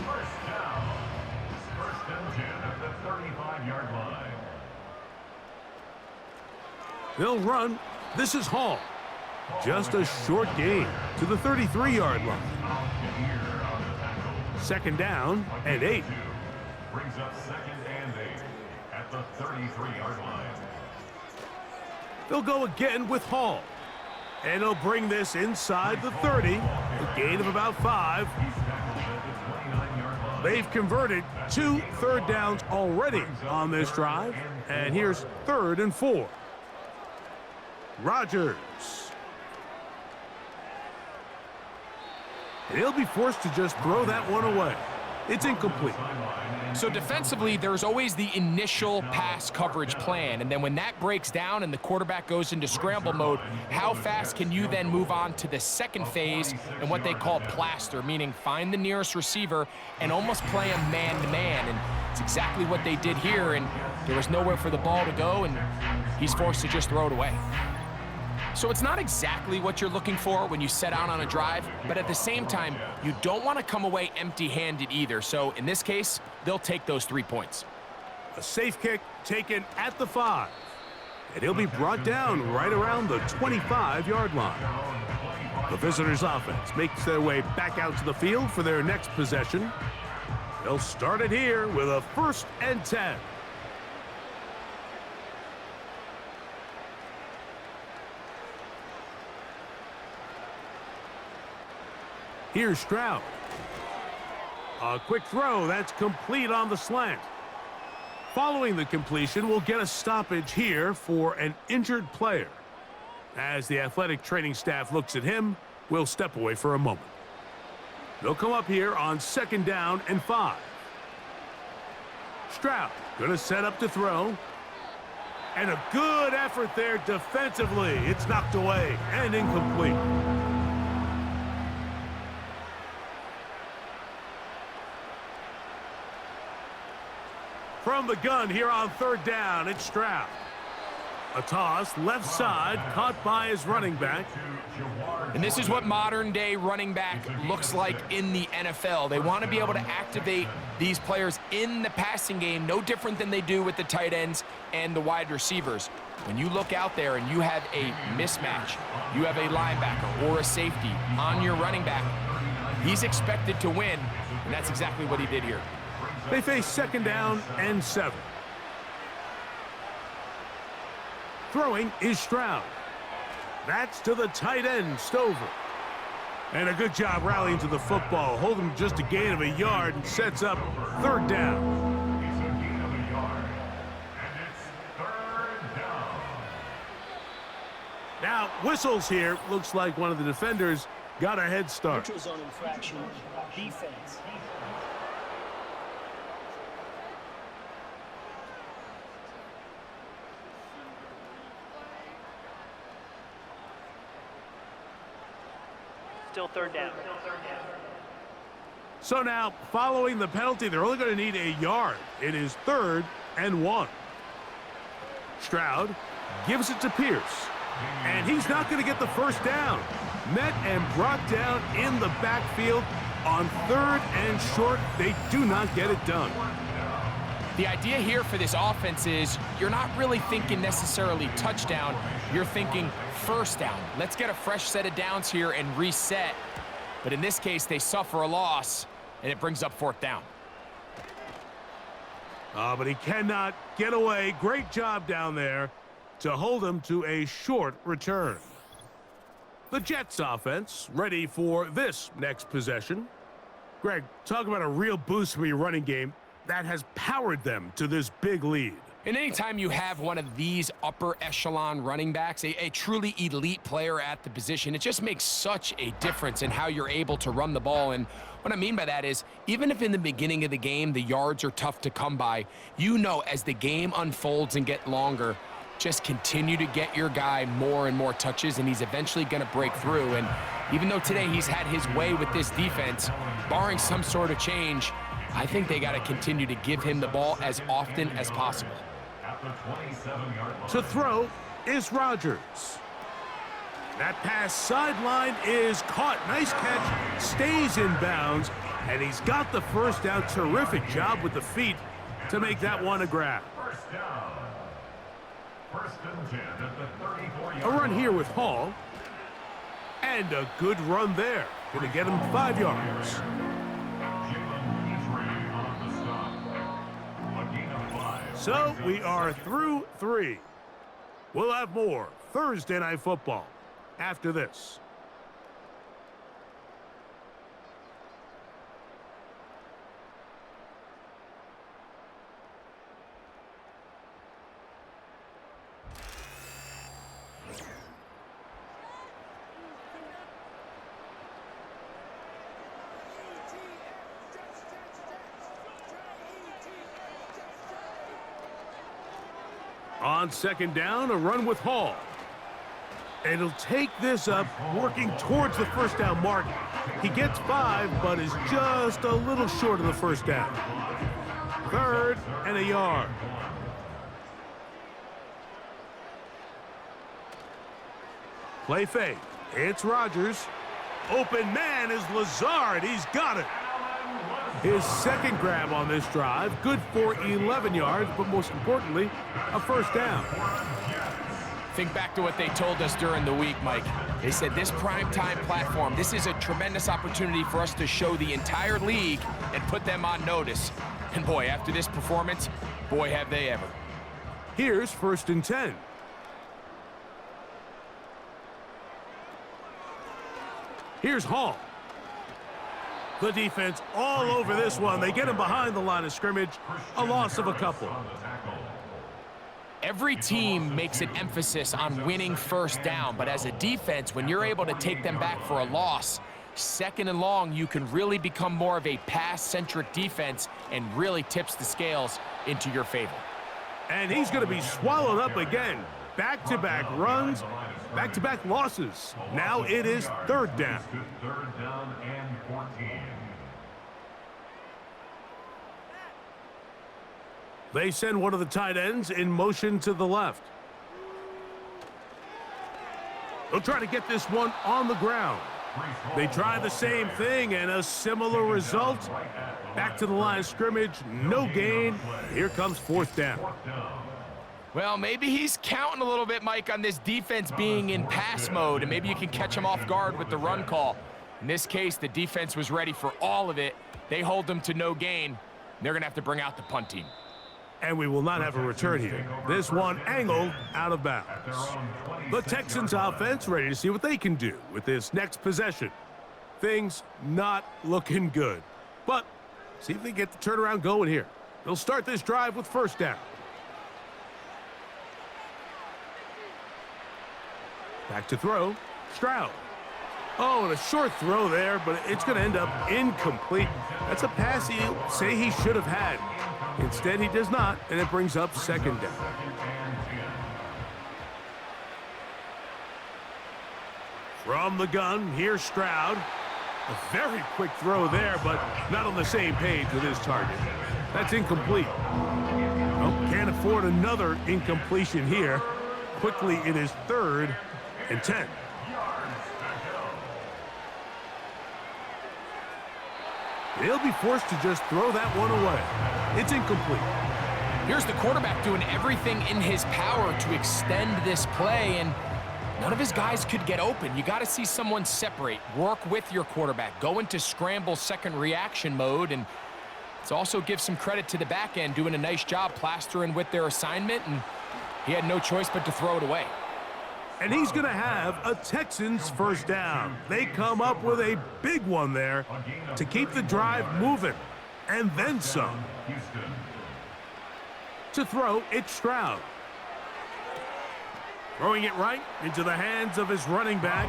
1st down. 1st and 10 at the 35-yard line. They'll run. This is Hall. Just a short gain to the 33-yard line. 2nd down and 8. Brings up 2nd and 8 at the 33-yard line. They'll go again with Hall. And he'll bring this inside the 30. A gain of about 5. They've converted 2 3rd downs already on this drive. And here's 3rd and 4. Rodgers. And he'll be forced to just throw that one away. It's incomplete. So defensively, there's always the initial pass coverage plan, and then when that breaks down and the quarterback goes into scramble mode, how fast can you then move on to the second phase and what they call plaster, meaning find the nearest receiver and almost play him man-to-man, and it's exactly what they did here, and there was nowhere for the ball to go, and he's forced to just throw it away. So it's not exactly what you're looking for when you set out on a drive, but at the same time, you don't want to come away empty-handed either. So in this case, they'll take those 3 points. A safe kick taken at the 5. And he'll be brought down right around the 25-yard line. The visitors' offense makes their way back out to the field for their next possession. They'll start it here with a 1st and 10. Here's Stroud. A quick throw that's complete on the slant. Following the completion, we'll get a stoppage here for an injured player. As the athletic training staff looks at him, we'll step away for a moment. They'll come up here on 2nd down and 5. Stroud going to set up to throw. And a good effort there defensively. It's knocked away and incomplete. From the gun here on 3rd down, it's Stroud. A toss, left side, caught by his running back. And this is what modern-day running back looks like in the NFL. They want to be able to activate these players in the passing game, no different than they do with the tight ends and the wide receivers. When you look out there and you have a mismatch, you have a linebacker or a safety on your running back, he's expected to win, and that's exactly what he did here. They face 2nd down and 7. Throwing is Stroud. That's to the tight end, Stover. And a good job rallying to the football. Holding just a gain of a yard and sets up 3rd down. He's a gain of a yard. And it's 3rd down. Now, whistles here. Looks like one of the defenders got a head start. Neutral zone infraction, defense. Still 3rd down. So now, following the penalty, they're only going to need a yard. It is 3rd and 1. Stroud gives it to Pierce. And he's not going to get the 1st down. Met and brought down in the backfield on 3rd and short. They do not get it done. The idea here for this offense is you're not really thinking necessarily touchdown. You're thinking 1st down. Let's get a fresh set of downs here and reset. But in this case, they suffer a loss, and it brings up 4th down. But he cannot get away. Great job down there to hold him to a short return. The Jets offense ready for this next possession. Greg, talk about a real boost for your running game that has powered them to this big lead. And anytime you have one of these upper echelon running backs, a truly elite player at the position, it just makes such a difference in how you're able to run the ball. And what I mean by that is, even if in the beginning of the game the yards are tough to come by, you know as the game unfolds and get longer, just continue to get your guy more and more touches, and he's eventually going to break through. And even though today he's had his way with this defense, barring some sort of change, I think they got to continue to give him the ball as often as possible. At the 27-yard line. To throw is Rodgers. That pass sideline is caught. Nice catch, stays in bounds, and he's got the 1st down. Terrific job with the feet to make that one a grab. 1st down. 1st and 10 at the 34-yard A run line. here with Hall. And a good run there. Going to get him 5 yards. So we are through 3. We'll have more Thursday Night Football after this. On second down, a run with Hall. And he'll take this up, working towards the first down mark. He gets 5, but is just a little short of the first down. 3rd and a yard. Play fake. It's Rodgers. Open man is Lazard. He's got it. His second grab on this drive, good for 11 yards, but most importantly, a first down. Think back to what they told us during the week, Mike. They said this primetime platform, this is a tremendous opportunity for us to show the entire league and put them on notice. And boy, after this performance, boy, have they ever. Here's 1st and 10. Here's Hall. The defense all over this one. They get him behind the line of scrimmage. A loss of a couple. Every team makes an emphasis on winning first down, but as a defense, when you're able to take them back for a loss, 2nd and long, you can really become more of a pass-centric defense and really tips the scales into your favor. And he's going to be swallowed up again. Back-to-back runs, back-to-back losses. Now it is 3rd down. 3rd down and 14. They send one of the tight ends in motion to the left. They'll try to get this one on the ground. They try the same thing and a similar result. Back to the line of scrimmage, no gain. Here comes 4th down. Well, maybe he's counting a little bit, Mike, on this defense being in pass mode, and maybe you can catch him off guard with the run call. In this case, the defense was ready for all of it. They hold them to no gain. They're going to have to bring out the punt team. And we will not have a return here. This one angled out of bounds. The Texans offense ready to see what they can do with this next possession. Things not looking good. But see if they get the turnaround going here. They'll start this drive with 1st down. Back to throw. Stroud. Oh, and a short throw there, but it's going to end up incomplete. That's a pass he'll say he should have had. Instead, he does not, and it brings up 2nd down. From the gun, here's Stroud. A very quick throw there, but not on the same page with his target. That's incomplete. Well, can't afford another incompletion here. Quickly, it is 3rd and 10. He'll be forced to just throw that one away. It's incomplete. Here's the quarterback doing everything in his power to extend this play, and none of his guys could get open. You got to see someone separate, work with your quarterback, go into scramble second reaction mode, and let's also give some credit to the back end doing a nice job plastering with their assignment, and he had no choice but to throw it away. And he's going to have a Texans 1st down. They come up with a big one there to keep the drive moving, and then some. To throw, it's Stroud. Throwing it right into the hands of his running back.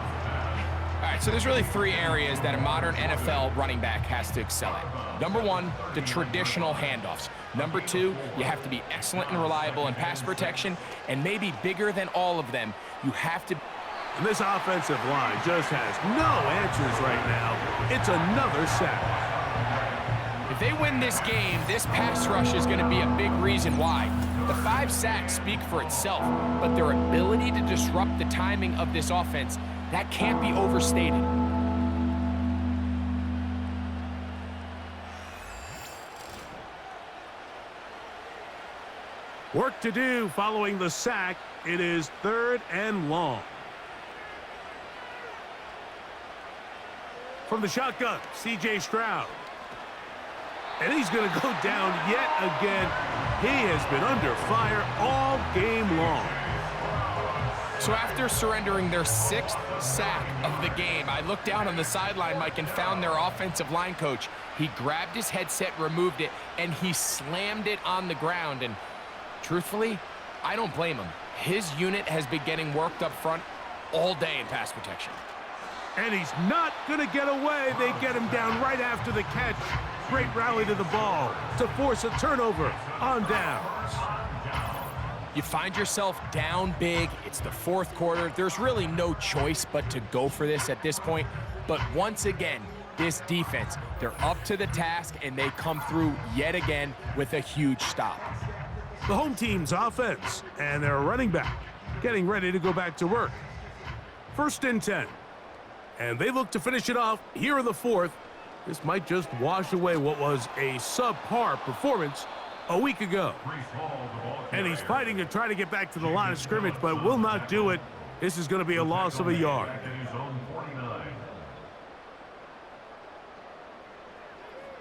All right, so there's really 3 areas that a modern NFL running back has to excel at. Number 1, the traditional handoffs. Number 2, you have to be excellent and reliable in pass protection, and maybe bigger than all of them, you have to... And this offensive line just has no answers right now. It's another sack. If they win this game, this pass rush is going to be a big reason why. The 5 sacks speak for itself, but their ability to disrupt the timing of this offense, that can't be overstated. Work to do following the sack. It is 3rd and long. From the shotgun, C.J. Stroud. And he's going to go down yet again. He has been under fire all game long. So after surrendering their 6th sack of the game, I looked down on the sideline, Mike, and found their offensive line coach. He grabbed his headset, removed it, and he slammed it on the ground. And truthfully, I don't blame him. His unit has been getting worked up front all day in pass protection. And he's not going to get away. They get him down right after the catch. Great rally to the ball to force a turnover on downs. You find yourself down big. It's the fourth quarter. There's really no choice but to go for this at this point. But once again, this defense, they're up to the task, and they come through yet again with a huge stop. The home team's offense and their running back getting ready to go back to work. 1st and 10. And they look to finish it off here in the fourth. This might just wash away what was a subpar performance a week ago. And he's fighting to try to get back to the line of scrimmage, but will not do it. This is going to be a loss of a yard.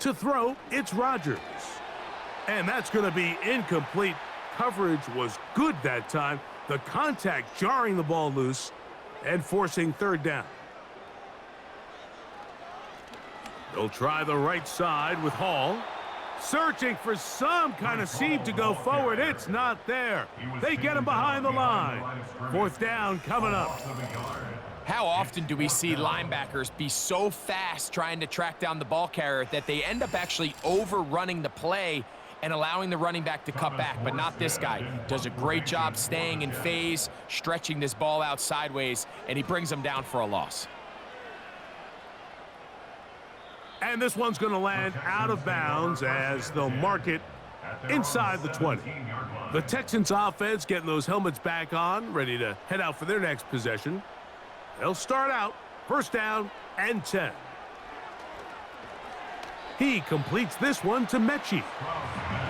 To throw, it's Rodgers. And that's going to be incomplete. Coverage was good that time. The contact jarring the ball loose and forcing 3rd down. They'll try the right side with Hall. Searching for some kind of seam to go forward. It's not there. They get him behind the line. 4th down coming up. How often do we see linebackers be so fast trying to track down the ball carrier that they end up actually overrunning the play and allowing the running back to cut back? But not this guy. Does a great job staying in phase, stretching this ball out sideways, and he brings them down for a loss. And this one's going to land out of bounds as they'll mark it inside the 20. The Texans offense getting those helmets back on, ready to head out for their next possession. They'll start out 1st down and 10. He completes this one to Mechie.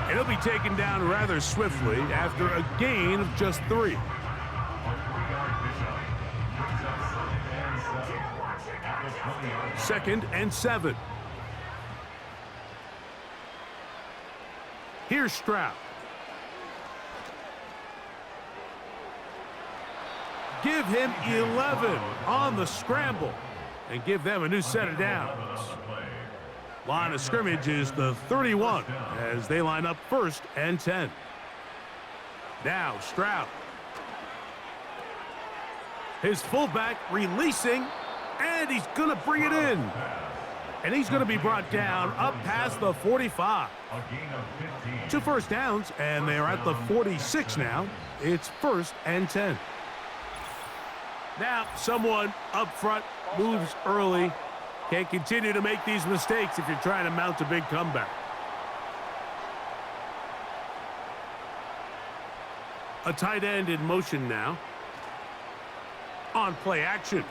And he'll be taken down rather swiftly after a gain of just 3. Second and 7. Here's Stroud. Give him 11 on the scramble and give them a new set of downs. Line of scrimmage is the 31 as they line up 1st and 10. Now Stroud. His fullback releasing, and he's going to bring it in. And he's going to be brought down up past the 45. 2 first downs, and they are at the 46 now. It's 1st and 10. Now, someone up front moves early. Can't continue to make these mistakes if you're trying to mount a big comeback. A tight end in motion now. On play action,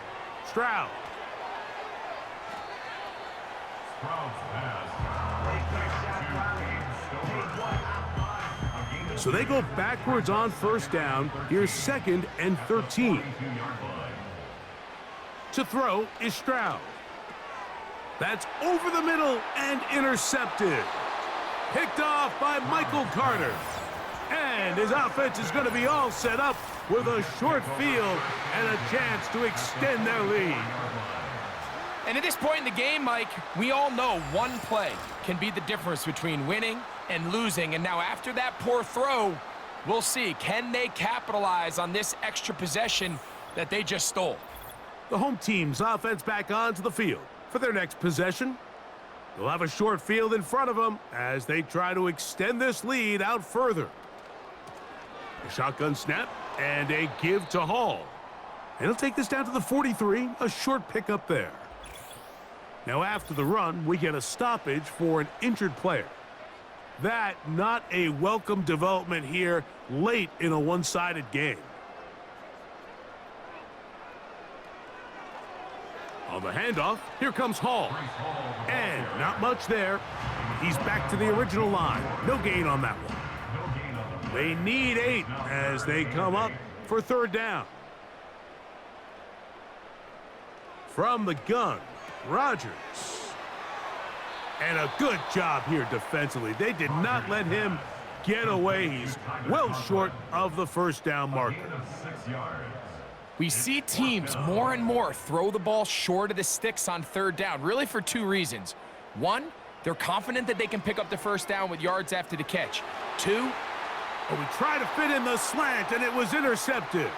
Stroud. So they go backwards on 1st down. Here's 2nd and 13. To throw is Stroud. That's over the middle and intercepted. Picked off by Michael Carter. And his offense is going to be all set up with a short field and a chance to extend their lead. And at this point in the game, Mike, we all know one play can be the difference between winning and losing. And now after that poor throw, we'll see, can they capitalize on this extra possession that they just stole? The home team's offense back onto the field for their next possession. They'll have a short field in front of them as they try to extend this lead out further. A shotgun snap and a give to Hall. And he'll take this down to the 43, a short pickup there. Now after the run, we get a stoppage for an injured player. That not a welcome development here late in a one-sided game. On the handoff, here comes Hall. And not much there. He's back to the original line. No gain on that one. They need 8 as they come up for 3rd down. From the gun, Rodgers. And a good job here defensively. They did not let him get away. He's well short of the 1st down marker. We see teams more and more throw the ball short of the sticks on 3rd down, really for 2 reasons. 1, they're confident that they can pick up the 1st down with yards after the catch. 2, we try to fit in the slant, and it was intercepted.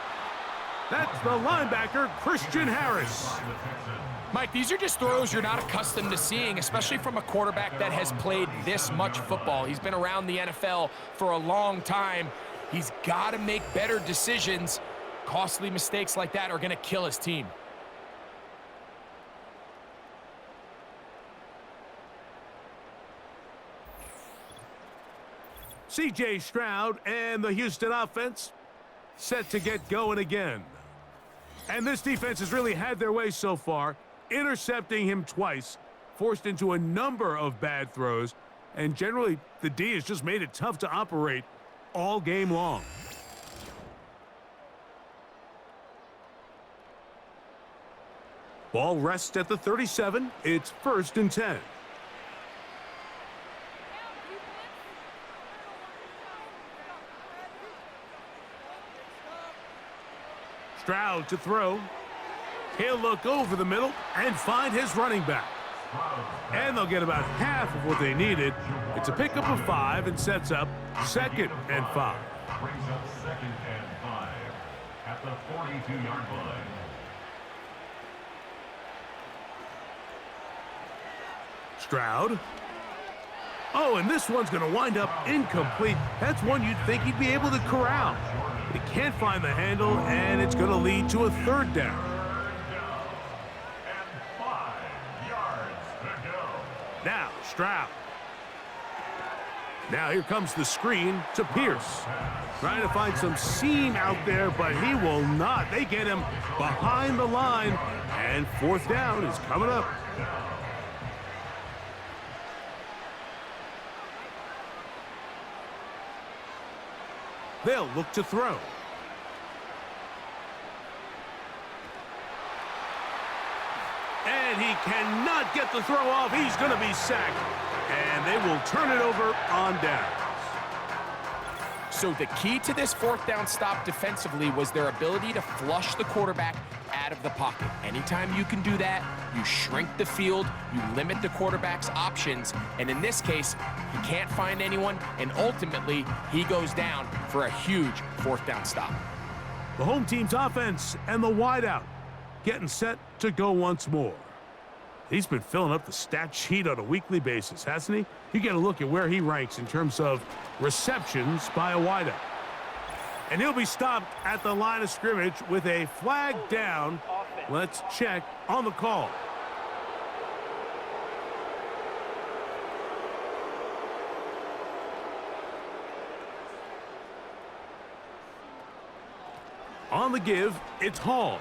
That's the linebacker, Christian Harris. Mike, these are just throws you're not accustomed to seeing, especially from a quarterback that has played this much football. He's been around the NFL for a long time, He's got to make better decisions. Costly mistakes like that are going to kill his team. C.J. Stroud and the Houston offense set to get going again. And this defense has really had their way so far, intercepting him twice, forced into a number of bad throws, and generally the D has just made it tough to operate all game long. Ball rests at the 37. It's 1st and 10. Stroud to throw. He'll look over the middle and find his running back. And they'll get about half of what they needed. It's a pickup of 5 and sets up 2nd and 5. Brings up 2nd and 5 at the 42-yard line. Stroud. Oh, and this one's going to wind up incomplete. That's one you'd think he'd be able to corral. He can't find the handle, and it's going to lead to a 3rd down. And 5 yards to go. Now, Stroud. Now here comes the screen to Pierce. Trying to find some seam out there, but he will not. They get him behind the line, and 4th down is coming up. They'll look to throw. And he cannot get the throw off. He's going to be sacked. And they will turn it over on downs. So the key to this 4th down stop defensively was their ability to flush the quarterback out of the pocket. Anytime you can do that, you shrink the field, you limit the quarterback's options, and in this case, he can't find anyone, and ultimately, he goes down for a huge 4th down stop. The home team's offense and the wideout getting set to go once more. He's been filling up the stat sheet on a weekly basis, hasn't he? You get a look at where he ranks in terms of receptions by a wideout. And he'll be stopped at the line of scrimmage with a flag down. Let's check on the call. On the give, it's Hall.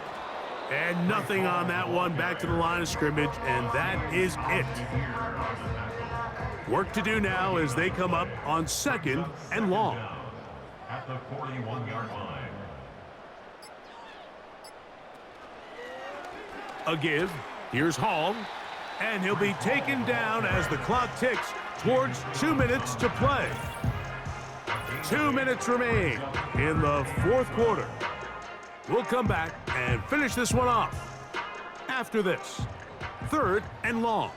And nothing on that one, back to the line of scrimmage, and that is it. Work to do now as they come up on 2nd and long. At the 41-yard line. A give. Here's Hall. And he'll be taken down as the clock ticks towards 2 minutes to play. 2 minutes remain in the 4th quarter. We'll come back and finish this one off after this. 3rd and long.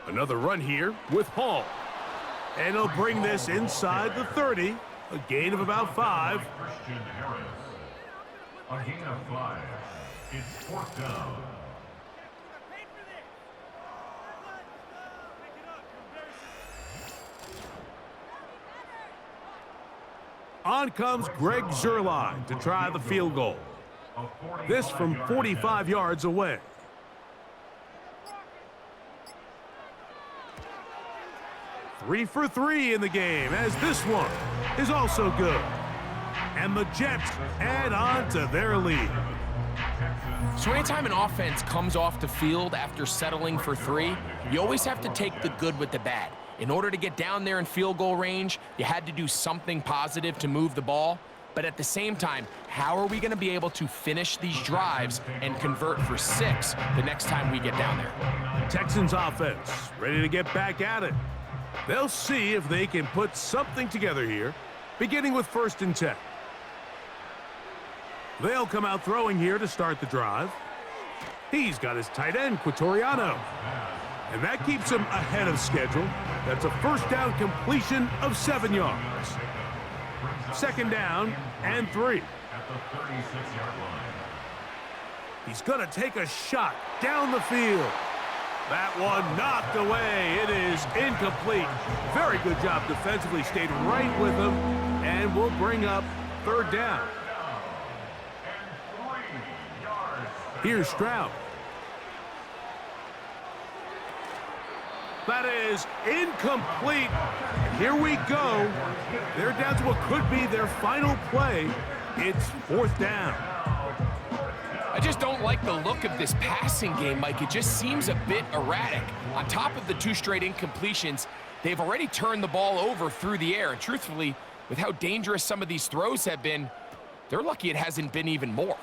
Another run here with Hall. And he'll bring this inside the 30. A gain of about 5. Christian Harris. A gain of 5. It's 4th down. On comes Greg Zuerlein to try the field goal. This from 45 yards away. Three for 3 in the game, as this one is also good. And the Jets add on to their lead. So anytime an offense comes off the field after settling for 3, you always have to take the good with the bad. In order to get down there in field goal range, you had to do something positive to move the ball. But at the same time, how are we going to be able to finish these drives and convert for 6 the next time we get down there? Texans offense ready to get back at it. They'll see if they can put something together here, beginning with 1st and 10. They'll come out throwing here to start the drive. He's got his tight end, Quatoriano. And that keeps him ahead of schedule. That's a 1st down completion of 7 yards. 2nd down and 3. At the 36-yard line. He's going to take a shot down the field. That one knocked away. It is incomplete. Very good job defensively. Stayed right with him. And we'll bring up third down. Here's Stroud. That is incomplete. And here we go. They're down to what could be their final play. It's fourth down. I just don't like the look of this passing game, Mike. It just seems a bit erratic. On top of the 2 straight incompletions, they've already turned the ball over through the air. And truthfully, with how dangerous some of these throws have been, they're lucky it hasn't been even more.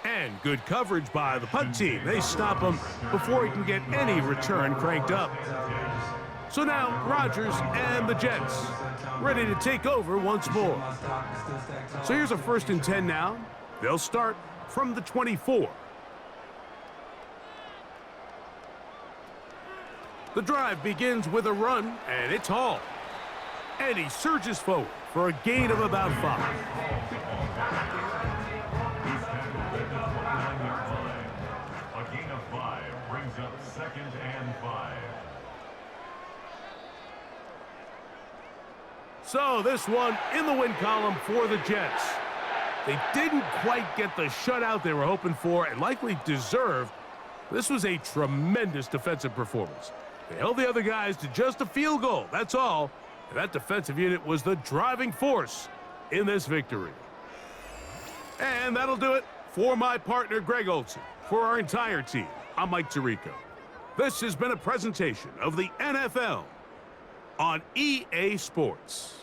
And good coverage by the punt team. They stop him before he can get any return cranked up. So now Rodgers and the Jets ready to take over once more. So here's a 1st and 10 now. They'll start from the 24. The drive begins with a run, and it's Hall. And he surges forward for a gain of about 5. A gain of 5 brings up 2nd and 5. So this one in the win column for the Jets. They didn't quite get the shutout they were hoping for and likely deserved. This was a tremendous defensive performance. They held the other guys to just a field goal, that's all. And that defensive unit was the driving force in this victory. And that'll do it for my partner, Greg Olson. For our entire team, I'm Mike Tirico. This has been a presentation of the NFL on EA Sports.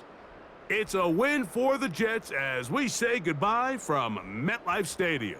It's a win for the Jets as we say goodbye from MetLife Stadium.